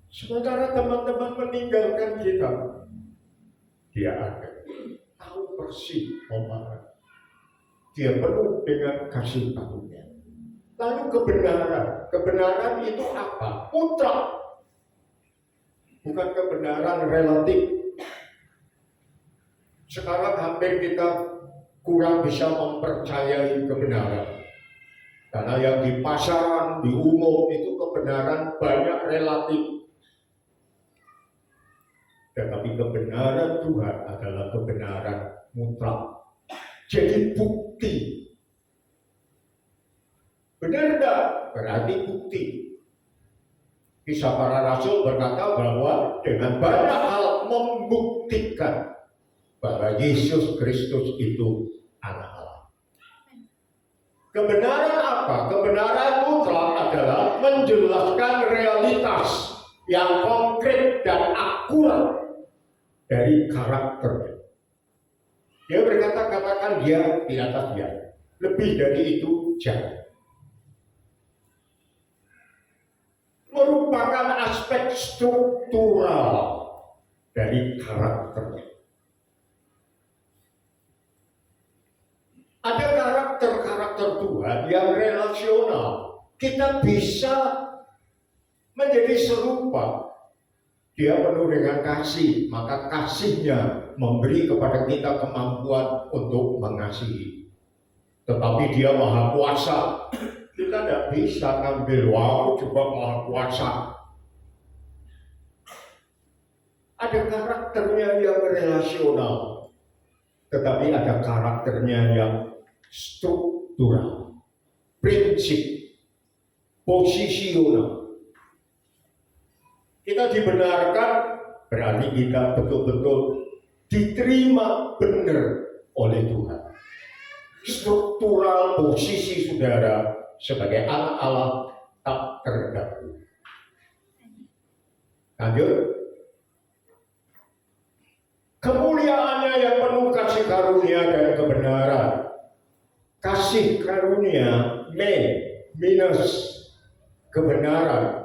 Speaker 5: Sementara teman-teman meninggalkan kita, Dia ada. Tahu persis omongan. Dia penuh dengan kasih karunia. Lalu kebenaran itu apa? Mutlak. Bukan kebenaran relatif. Sekarang hampir kita kurang bisa mempercayai kebenaran. Karena yang di pasaran, di umum itu kebenaran banyak relatif. Tetapi kebenaran Tuhan adalah kebenaran mutlak. Jadi bukti. Benar enggak? Berarti bukti. Kisah para Rasul berkata bahwa dengan banyak hal membuktikan bahwa Yesus Kristus itu anak Allah. Kebenaran apa? Kebenaran mutlak adalah menjelaskan realitas yang konkret dan akurat dari karakternya. Dia berkata, katakan dia di atas dia. Lebih dari itu jangan. Merupakan aspek struktural dari karakternya. Ada karakter-karakter Tuhan yang relasional. Kita bisa menjadi serupa. Dia penuh dengan kasih, maka kasihnya memberi kepada kita kemampuan untuk mengasihi. Tetapi Dia maha kuasa. Kita tidak bisa ngambil, wow, coba maha kuasa. Ada karakternya yang relasional, tetapi ada karakternya yang struktural, prinsip, posisional. Kita dibenarkan, berarti kita betul-betul diterima benar oleh Tuhan. Struktural posisi saudara sebagai anak Allah tak terganggu. Lanjut. Kemuliaannya yang penuh kasih karunia dan kebenaran. Kasih karunia minus kebenaran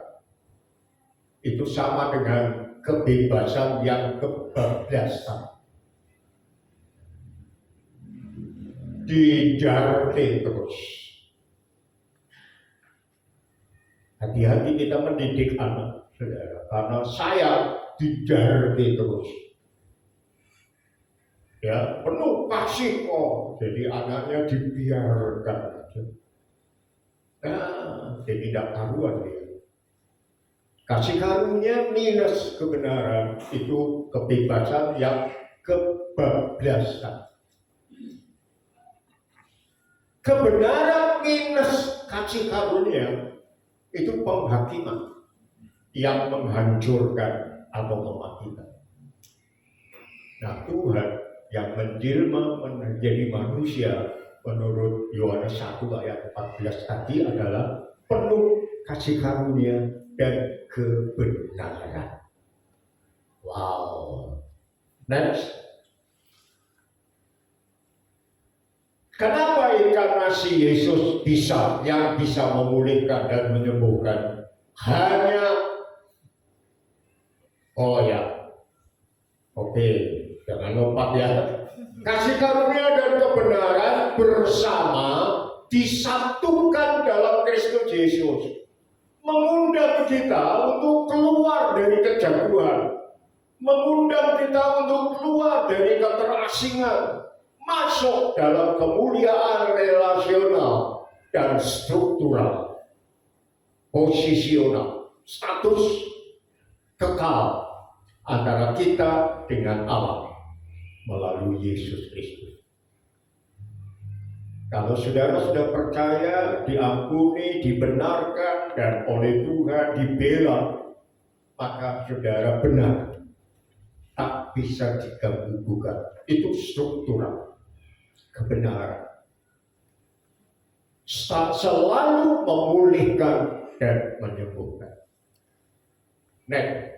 Speaker 5: itu sama dengan kebebasan yang kebablasan. dijarke terus. Hati-hati kita mendidik anak, saudara, karena saya dijarke terus. Ya, penuh kasih kok, jadi anaknya dibiarkan aja. Nah, dia tidak karuan dia. Kasih karunia minus kebenaran itu kebebasan yang kebablasan. Kebenaran minus kasih karunia itu penghakiman yang menghancurkan atau mematikan. Nah, Tuhan yang menjelma menjadi manusia menurut Yohanes 1 ayat 14 tadi adalah penuh kasih karunia dan kebenaran. Wow. Next. Kenapa inkarnasi Yesus yang bisa memulihkan dan menyembuhkan? Jangan lompat ya. Kasih karunia dan kebenaran bersama disatukan dalam Kristus Yesus, mengundang kita untuk keluar dari kejatuhan, mengundang kita untuk keluar dari keterasingan, masuk dalam kemuliaan relasional dan struktural, posisional, status kekal antara kita dengan Allah melalui Yesus Kristus. Kalau saudara sudah percaya, diampuni, dibenarkan, dan oleh Tuhan dibela, maka saudara benar, tak bisa diganggu-gugat. Itu struktural kebenaran. Selalu memulihkan dan menyembuhkan. Next.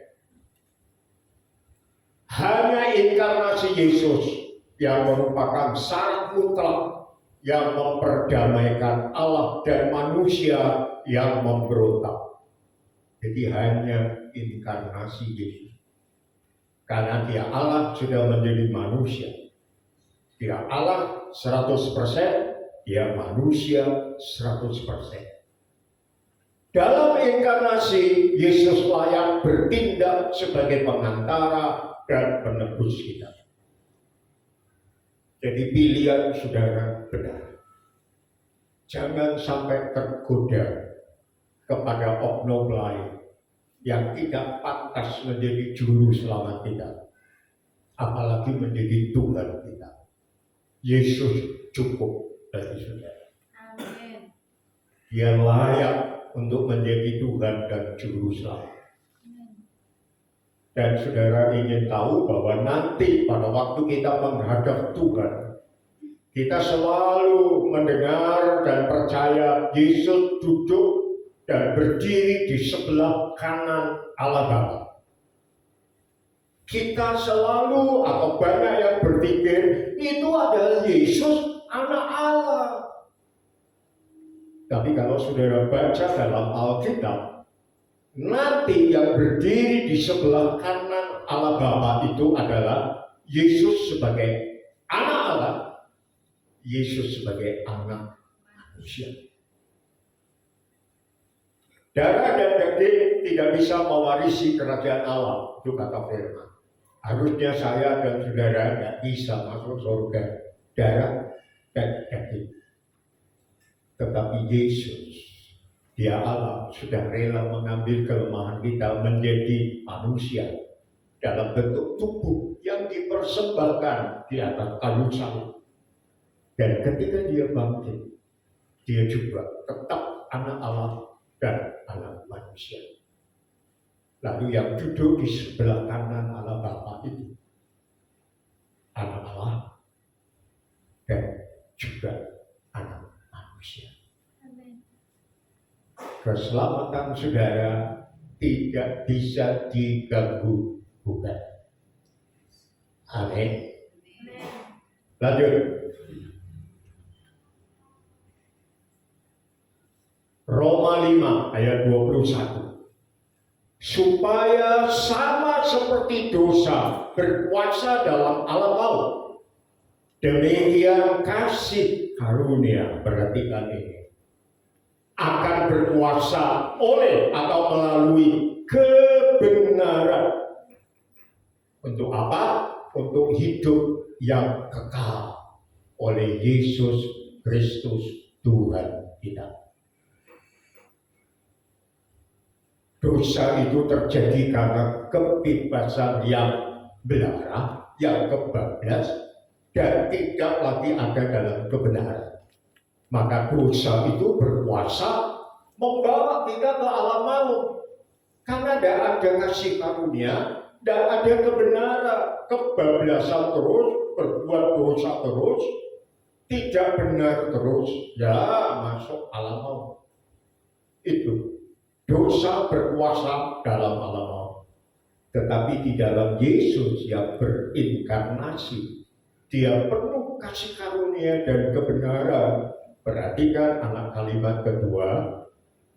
Speaker 5: Hanya inkarnasi Yesus yang merupakan syarat mutlak yang memperdamaikan Allah dan manusia yang memberontak. Jadi hanya inkarnasi Yesus. Karena dia Allah sudah menjadi manusia. Dia Allah 100%, dia manusia 100%. Dalam inkarnasi, Yesus layak bertindak sebagai pengantara dan penebus kita. Jadi pilihan saudara benar. Jangan sampai tergoda kepada oknum lain yang tidak pantas menjadi juru selamat kita, apalagi menjadi Tuhan kita. Yesus cukup bagi saudara.
Speaker 1: Amin.
Speaker 5: Dia layak untuk menjadi Tuhan dan juru selamat. Dan saudara ingin tahu bahwa nanti pada waktu kita menghadap Tuhan, kita selalu mendengar dan percaya Yesus duduk dan berdiri di sebelah kanan Allah Bapa. Kita selalu atau banyak yang berpikir itu adalah Yesus anak Allah. Tapi kalau saudara baca dalam Alkitab, nanti yang berdiri di sebelah kanan Allah Bapa itu adalah Yesus sebagai anak Allah, Yesus sebagai anak manusia. Darah dan daging tidak bisa mewarisi kerajaan Allah, itu kata firman. Harusnya saya dan saudara tidak bisa masuk surga darah dan daging. Tetapi Yesus, Dia Allah, sudah rela mengambil kelemahan kita menjadi manusia dalam bentuk tubuh yang dipersembahkan di atas kayu salib. Dan ketika Dia bangkit, Dia juga tetap anak Allah dan anak manusia. Lalu yang duduk di sebelah kanan Allah Bapa itu anak Allah dan juga anak manusia. Keselamatan saudara tidak bisa diganggu gugat. Amin. Lanjut. Roma 5 ayat 21. Supaya sama seperti dosa berkuasa dalam alam maut, demikian kasih karunia, perhatikan ini, akan berkuasa oleh atau melalui kebenaran. Untuk apa? Untuk hidup yang kekal oleh Yesus Kristus Tuhan kita. Dosa itu terjadi karena kebebasan yang belara, yang kebablas, dan tidak lagi ada dalam kebenaran. Maka dosa itu berkuasa membawa kita ke alam maut. Karena tidak ada kasih karunia, tidak ada kebenaran, kebablasan terus, berbuat dosa terus, tidak benar terus, ya masuk alam maut. Itu dosa berkuasa dalam alam maut. Tetapi di dalam Yesus yang berinkarnasi, dia penuh kasih karunia dan kebenaran. Perhatikan anak kalimat kedua,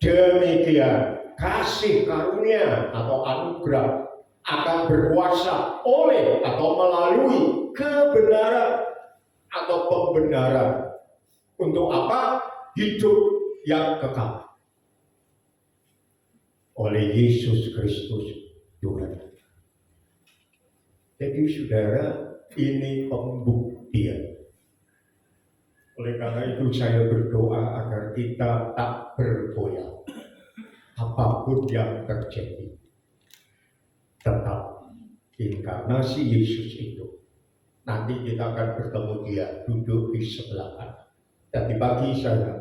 Speaker 5: demikian kasih karunia atau anugerah akan berkuasa oleh atau melalui kebenaran atau pembenaran. Untuk apa? Hidup yang kekal oleh Yesus Kristus Tuhan. Jadi saudara, ini pembuktian. Oleh karena itu saya berdoa agar kita tak bergoyang apapun yang terjadi. Tetap inkarnasi Yesus itu. Nanti kita akan bertemu dia duduk di sebelah kanan. Dan bagi saya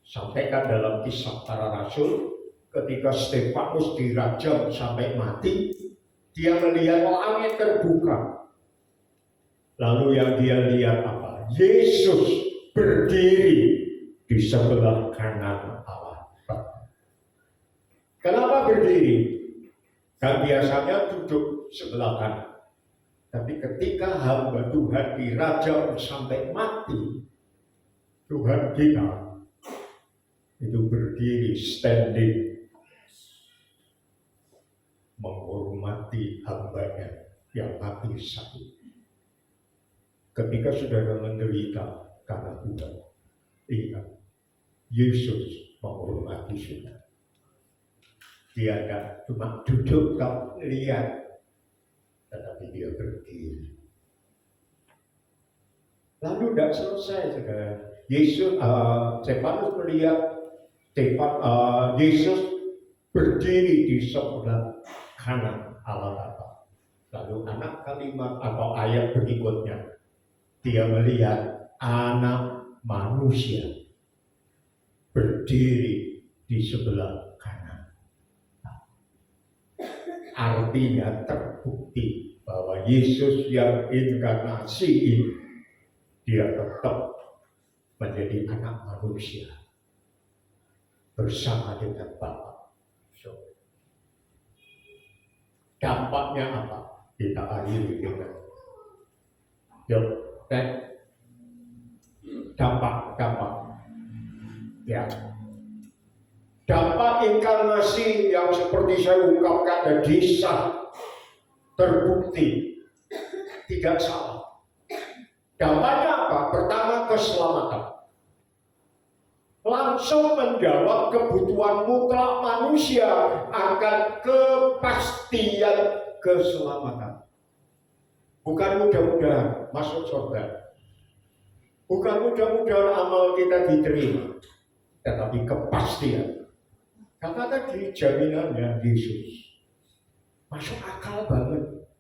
Speaker 5: sampaikan dalam Kisah Para Rasul, ketika Stefanus dirajam sampai mati, dia melihat langit terbuka. Lalu yang dia lihat apa? Yesus berdiri di sebelah kanan Allah. Kenapa berdiri? Kan biasanya duduk sebelah kanan. Tapi ketika hamba Tuhan dirajam sampai mati, Tuhan kita itu berdiri, standing, menghormati hambanya yang mati sakit. Ketika saudara menderita karena Tuhan, ingat, Yesus menghormati saudara. Dia tidak cuma duduk tak lihat, tetapi dia berdiri. Lalu tidak selesai, saudara. Stefanus melihat Yesus berdiri di sebelah kanan Allah Bapa. Lalu anak kalimat atau ayat berikutnya, dia melihat anak manusia berdiri di sebelah kanan. Artinya terbukti bahwa Yesus yang inkarnasi ini, dia tetap menjadi anak manusia bersama dengan Bapa. Dampaknya apa? Kita akhiri dengan dampak. Ya. Dampak inkarnasi yang seperti saya ungkapkan tadi sah, terbukti, tidak salah. Dampaknya apa? Pertama, keselamatan. Langsung menjawab kebutuhan mutlak manusia akan kepastian keselamatan. Bukan mudah-mudahan masuk surga, bukan mudah-mudahan amal kita diterima, tetapi kepastian. Karena tadi jaminannya Yesus masuk akal banget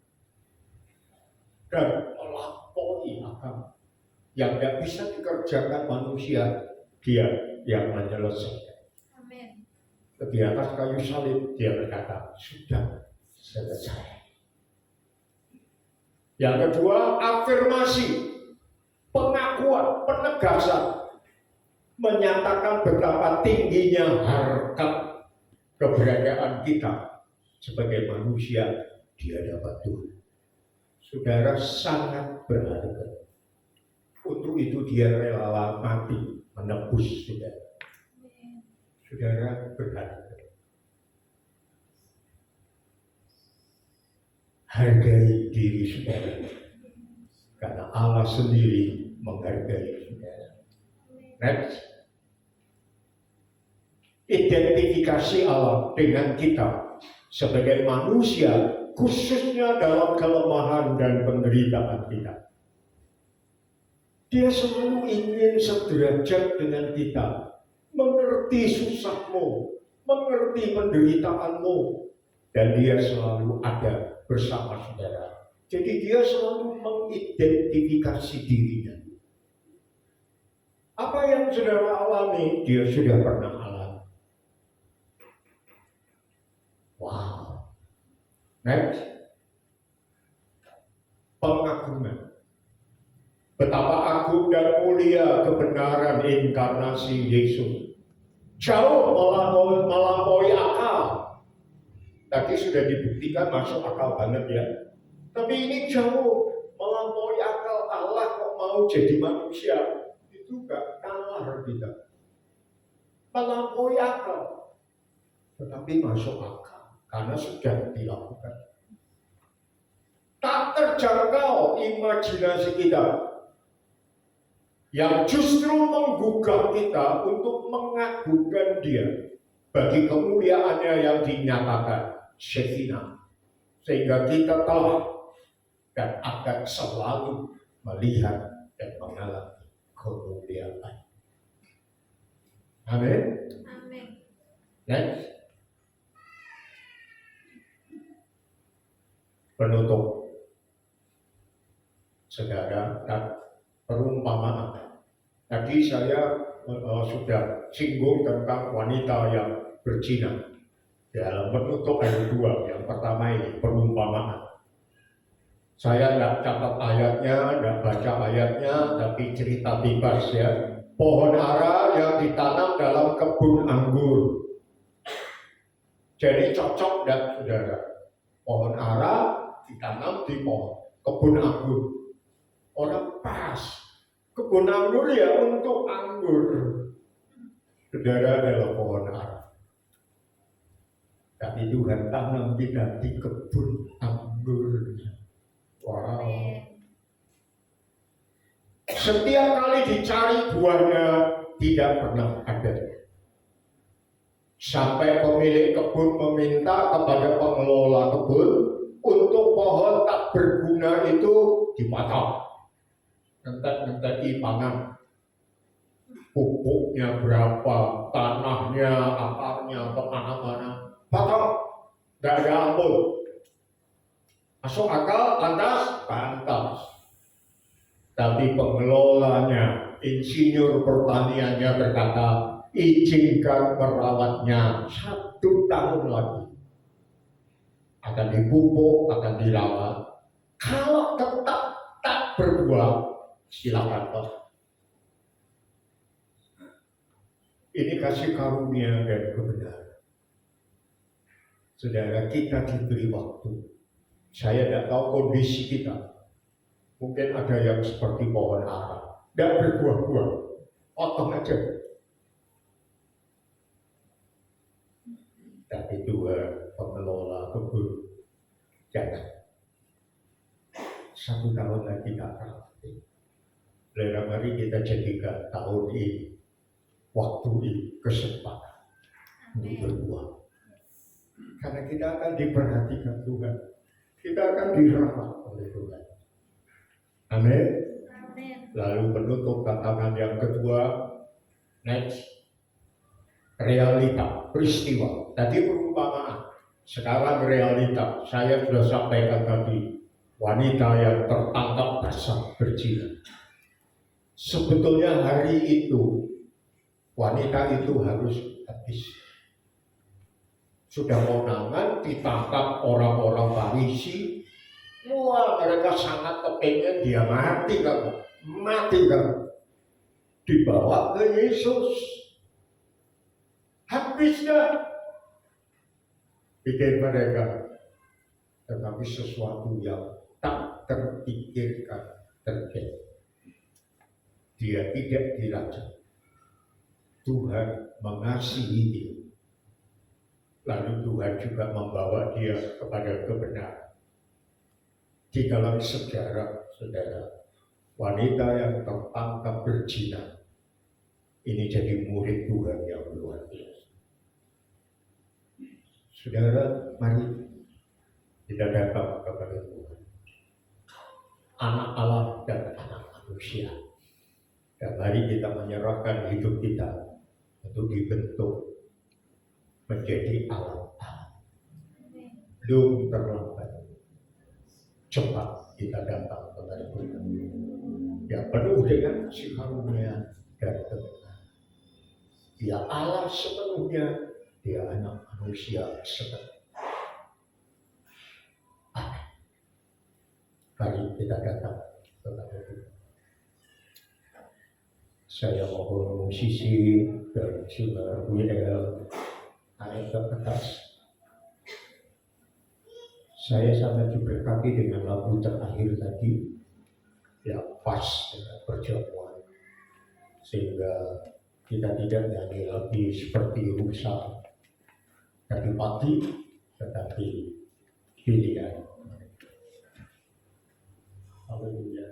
Speaker 5: dan melampaui akal. Yang tidak bisa dikerjakan manusia, dia yang menyelesaikan.
Speaker 6: Amin.
Speaker 5: Di atas kayu salib dia berkata, sudah selesai. Yang kedua, afirmasi, pengakuan, penegasan, menyatakan betapa tingginya harkat keberadaan kita sebagai manusia di hadapan Tuhan. Saudara sangat berharga. Untuk itu dia rela mati menebus saudara. Saudara berharga. Hargai diri saudara. Karena Allah sendiri menghargai saudara. Next. Identifikasi Allah dengan kita sebagai manusia, khususnya dalam kelemahan dan penderitaan kita. Dia selalu ingin sederajat dengan kita, mengerti susahmu, mengerti penderitaanmu, dan dia selalu ada bersama saudara. Jadi dia selalu mengidentifikasi dirinya. Apa yang saudara alami, dia sudah pernah alami. Wow. Next. Pengagungan. Betapa agung dan mulia kebenaran inkarnasi Yesus. Jauh melampaui akal. Tadi sudah dibuktikan masuk akal banget ya. Tapi ini jauh melampaui akal. Allah kok mau jadi manusia. Itu gak kalah kita. Melampaui akal. Tetapi masuk akal. Karena sudah dilakukan. Tak terjangkau imajinasi kita. Yang justru menggugah kita untuk mengagungkan dia. Bagi kemuliaannya yang dinyatakan. Shekinah. Sehingga kita telah dan akan selalu melihat dan mengalami kemuliaan. Amin.
Speaker 6: Amin.
Speaker 5: Next. Penutup. Saudara, dan perumpamaan. Tadi saya sudah singgung tentang wanita yang berzina. Dalam penutup ayat 2, yang pertama ini perumpamaan. Saya tidak catat ayatnya, tidak baca ayatnya, tapi cerita bebas ya. Pohon ara yang ditanam dalam kebun anggur. Jadi cocok dan saudara. Pohon ara ditanam di kebun anggur. Orang pas. Kebun anggur ya untuk anggur. Saudara adalah pohon ara. Tapi Tuhan tanam kita di kebun anggur. Wow. Setiap kali dicari buahnya tidak pernah ada. Sampai pemilik kebun meminta kepada pengelola kebun untuk pohon tak berguna itu dipotong. Nentek-nenteki pangan. Pupuknya berapa, tanahnya, akarnya, kemana-mana. Potong, tidak ada ampun. Masuk akal, pantas. Tapi pengelolanya, insinyur pertaniannya berkata, izinkan merawatnya 1 tahun lagi. Akan dipupuk, akan dirawat. Kalau tetap tak berbuah, silakan Pak. Ini kasih karunia dan kebenaran. Saudara, kita diberi waktu. Saya tidak tahu kondisi kita. Mungkin ada yang seperti pohon ara, tidak berbuah-buah, potong aja. Tapi Tuhan pengelola kebun, jangan. 1 tahun lagi tak berarti. Mari kita jadikan tahun ini, waktu ini, kesempatan untuk berbuah. Karena kita akan diperhatikan Tuhan. Kita akan dirawat oleh Tuhan. Amin. Lalu penutup tantangan yang kedua. Next. Realita, peristiwa. Tadi perumpamaan. Sekarang realita. Saya sudah sampaikan tadi. Wanita yang tertangkap basah berzina. Sebetulnya hari itu wanita itu harus habis. Sudah konangan, ditangkap orang-orang Farisi. Wah, mereka sangat kepengen dia mati kan, dibawa ke Yesus. Habisnya pikir mereka, tetapi sesuatu yang tak terpikirkan terjadi. Dia tidak dirajam. Tuhan mengasihi dia. Lalu Tuhan juga membawa dia kepada kebenaran. Di dalam sejarah, saudara, wanita yang tertangkap berzina ini jadi murid Tuhan yang luar biasa. Saudara, mari kita datang kepada Tuhan, anak Allah dan anak manusia, dan mari kita menyerahkan hidup kita untuk dibentuk menjadi alat Allah. Belum terlambat, cepat kita datang kepada Tuhan yang penuh dengan kasih karunia dan kebenaran. Dia Allah sepenuhnya, dia anak manusia sepenuhnya. Amin. Mari kita datang kepada Tuhan. Saya mohon musisi dan juga WL naik ke atas. Saya sangat diberkati dengan lagu terakhir tadi yang pas dengan perjamuan, sehingga kita tidak nyanyi lagi seperti rusa tadi pagi, tetapi pilihan. Haleluya.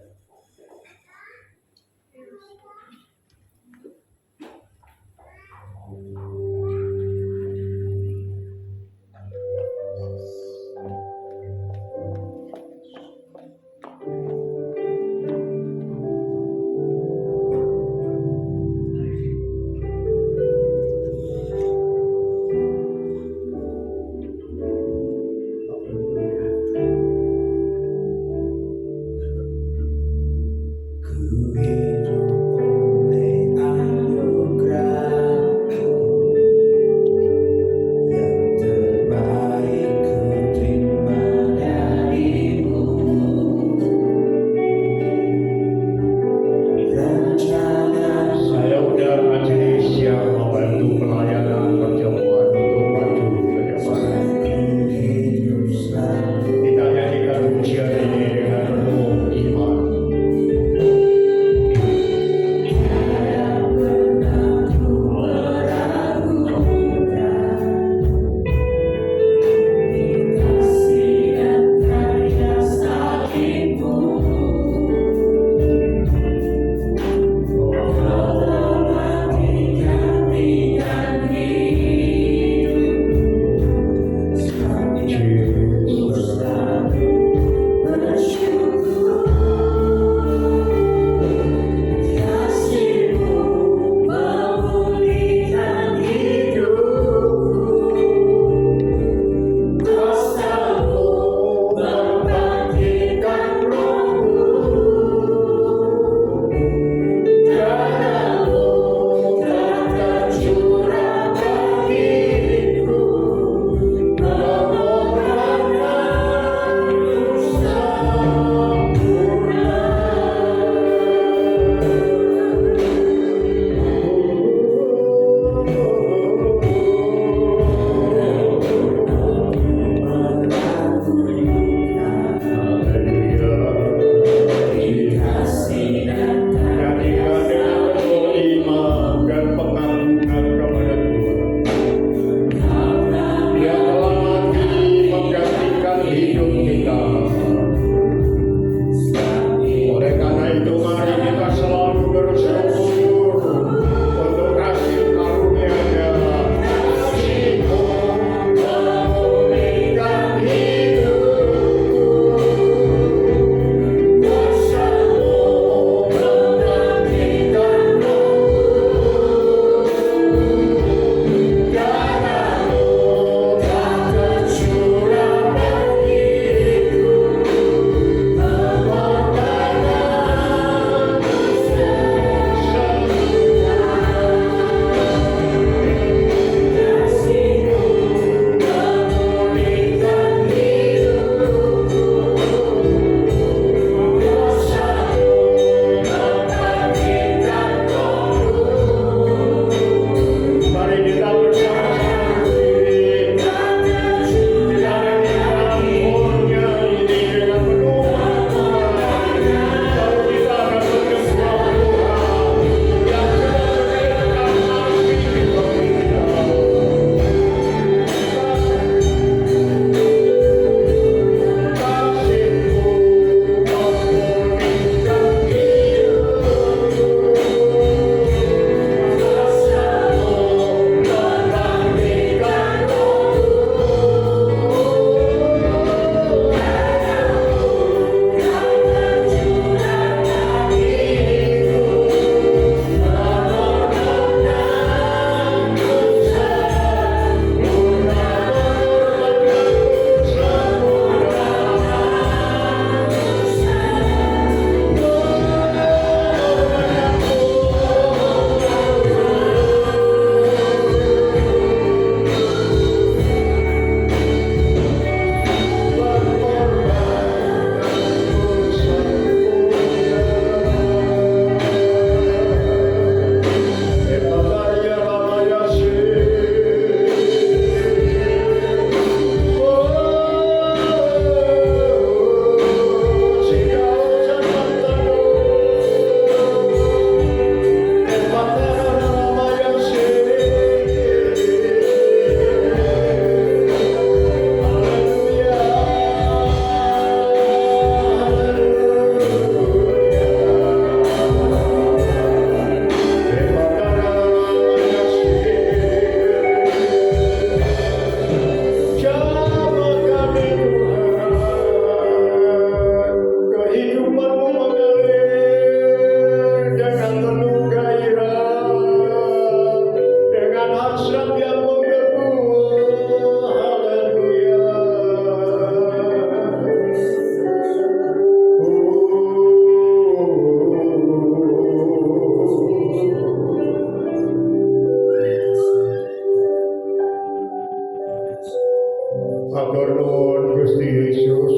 Speaker 5: Matur nuwun Gusti Yesus,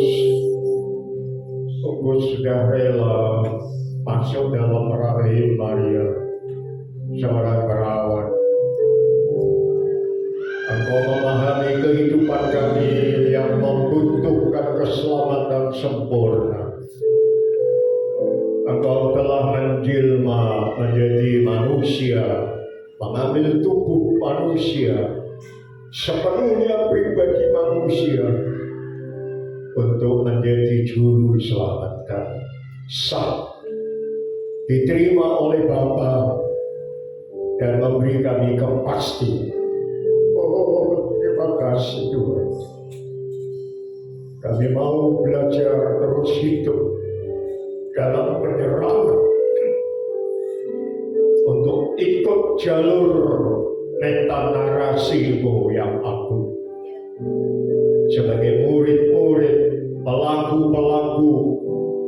Speaker 5: Engkau sudah rela masuk dalam rahim Maria, seorang perawan. Engkau memahami kehidupan kami yang membutuhkan keselamatan sempurna. Engkau telah menjelma menjadi manusia, mengambil tubuh manusia, sepenuhnya pribadi manusia, untuk menjadi juru selamat kami. Sah, diterima oleh Bapa dan memberi kami kepastian. Oh, terima kasih Tuhan. Kami mau belajar terus hidup dalam penyerahan untuk ikut jalur meta narasi-Mu yang agung. Sebagai murid-murid, pelaku-pelaku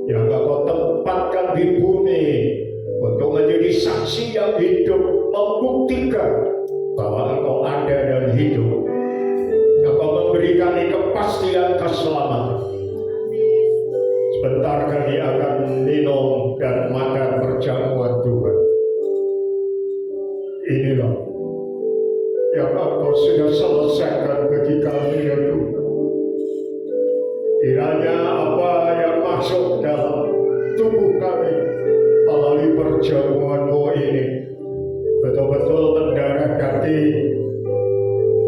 Speaker 5: yang Engkau tempatkan di bumi untuk menjadi saksi yang hidup, membuktikan bahwa Engkau ada dan hidup. Engkau memberi kami kepastian keselamatan. Sebentar kami akan minum dan makan perjamuan Tuhan. Inilah yang Engkau sudah selesaikan bagi kami ya Tuhan. Kiranya apa yang masuk dalam tubuh kami melalui perjamuan-Mu ini betul-betul mendarah daging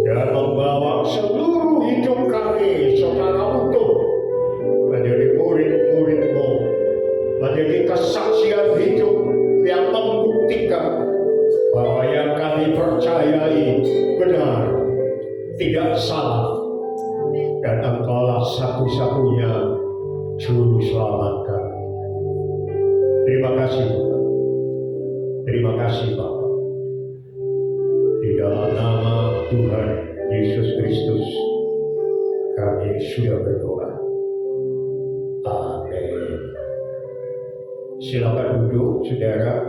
Speaker 5: dan membawa seluruh hidup kami secara utuh menjadi murid-murid-Mu, menjadi kesaksian hidup yang membuktikan bahwa yang kami percayai benar, tidak salah, dan Engkaulah satu-satunya juru selamat kami. Terima kasih Tuhan. Terima kasih Bapa. Di dalam nama Tuhan Yesus Kristus kami sudah berdoa. Amin. Silakan duduk, saudara.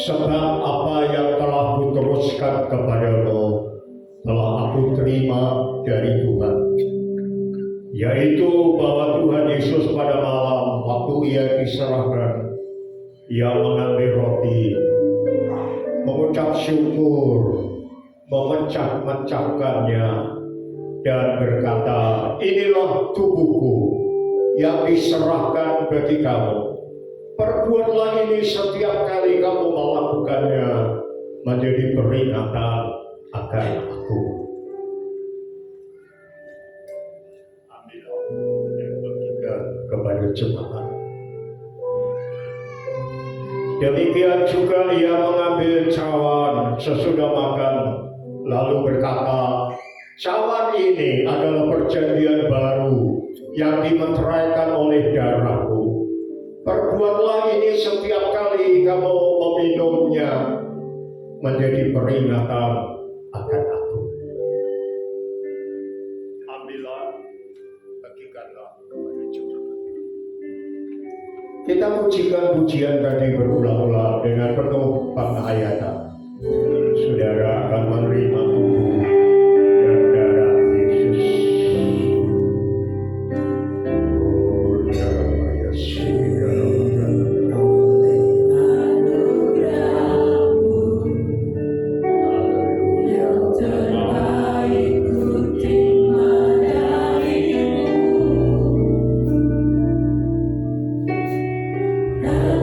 Speaker 5: Sebab apa yang telah kuteruskan kepadamu telah aku terima dari Tuhan, yaitu bahwa Tuhan Yesus pada malam waktu Ia diserahkan, Ia mengambil roti, mengucap syukur, memecah-mecahkannya, dan berkata, inilah tubuhku yang diserahkan bagi kamu. Perbuatlah ini setiap kali kamu melakukannya menjadi peringatan akan aku. Ambillah yang bagikan kepada jemaat. Demikian juga Ia mengambil cawan sesudah makan, lalu berkata, cawan ini adalah perjanjian baru yang dimeteraikan oleh darahku. Perbuatlah ini setiap kali kamu meminumnya menjadi peringatan akan aku. Ambillah, bagikanlah kepada jemaat. Kita pujikan pujian tadi berulang-ulang dengan penuh penghayatan. Saudara akan menerima tubuh dan darah Yesus.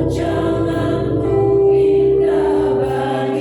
Speaker 6: Janganmu indah bagi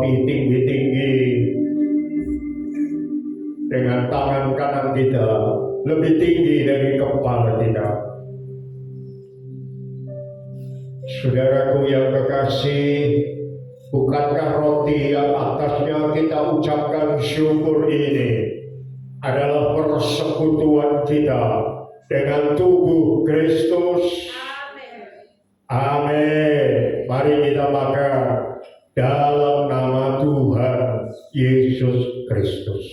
Speaker 5: lebih tinggi-tinggi. Dengan tangan kanan kita lebih tinggi dari kepala kita. Saudaraku yang kekasih, bukankah roti yang atasnya kita ucapkan syukur ini adalah persekutuan kita dengan tubuh Kristus? Amin. Mari kita makan dalam nama Tuhan Yesus Kristus.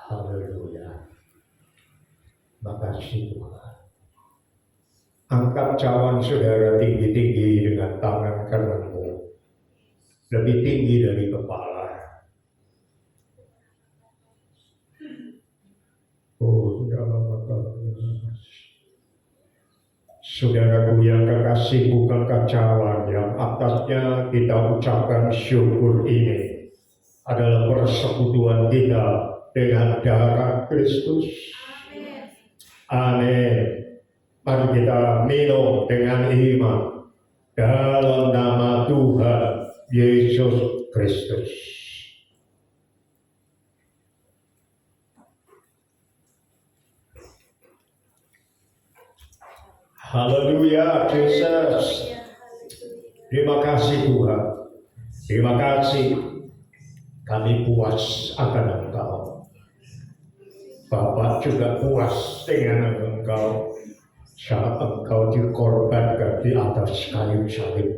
Speaker 5: Haleluya. Makasih Tuhan. Angkat cawan saudara tinggi-tinggi dengan tangan kananmu. Lebih tinggi dari kepala. Oh, saudaraku yang kekasih, bukankah cawan yang atasnya kita ucapkan syukur ini adalah persekutuan kita dengan darah Kristus? Amin. Mari kita minum dengan iman dalam nama Tuhan Yesus Kristus. Haleluya, Yesus. Terima kasih Tuhan. Terima kasih. Kami puas akan Engkau. Bapak juga puas dengan Engkau saat Engkau dikorbankan di atas kayu salib.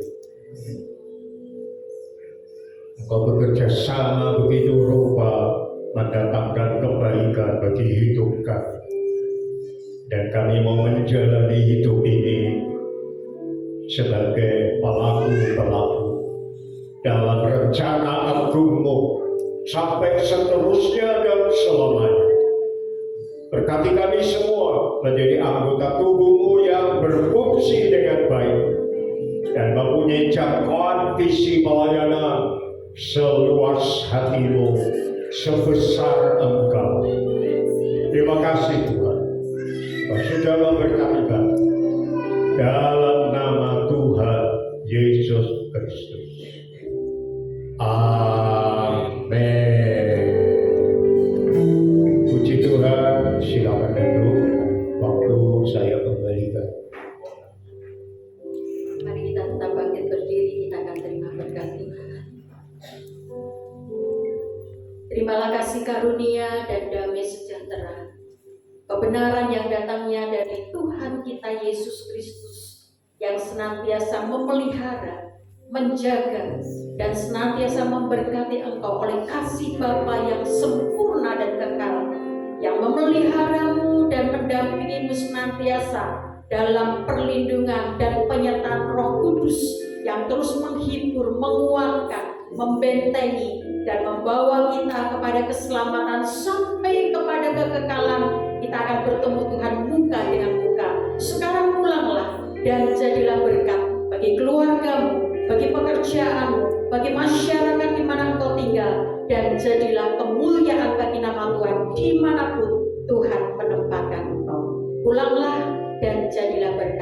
Speaker 5: Engkau bekerja sama begitu rupa mendatangkan kebaikan bagi hidup kami. Dan kami mau menjalani hidup ini sebagai pelaku-pelaku dalam rencana agungmu sampai seterusnya dan selamanya. Berkati kami semua menjadi anggota tubuhmu yang berfungsi dengan baik dan mempunyai jangkauan visi pelayanan seluas hatimu, sebesar Engkau. Terima kasih Tuhan. Sudah memberkati kami dalam nama Tuhan Yesus Kristus. Amin. Puji Tuhan, silakan duduk. Waktu saya kembalikan.
Speaker 1: Mari kita tetap bangkit berdiri, kita akan terima berkat Tuhan. Terimalah kasih karunia dan damai sejahtera, kebenaran yang datangnya dari Tuhan kita Yesus Kristus, yang senantiasa memelihara, menjaga, dan senantiasa memberkati engkau oleh kasih Bapa yang sempurna dan kekal, yang memeliharamu dan mendampingimu senantiasa dalam perlindungan dan penyertaan Roh Kudus yang terus menghibur, menguatkan, membentengi, dan membawa kita kepada keselamatan sampai kepada kekekalan. Kita akan bertemu Tuhan muka dengan muka. Sekarang pulanglah dan jadilah berkat bagi keluargamu, bagi pekerjaanmu, bagi masyarakat di mana engkau tinggal, dan jadilah kemuliaan bagi nama Tuhan dimanapun Tuhan menempatkan engkau. Pulanglah dan jadilah berkat.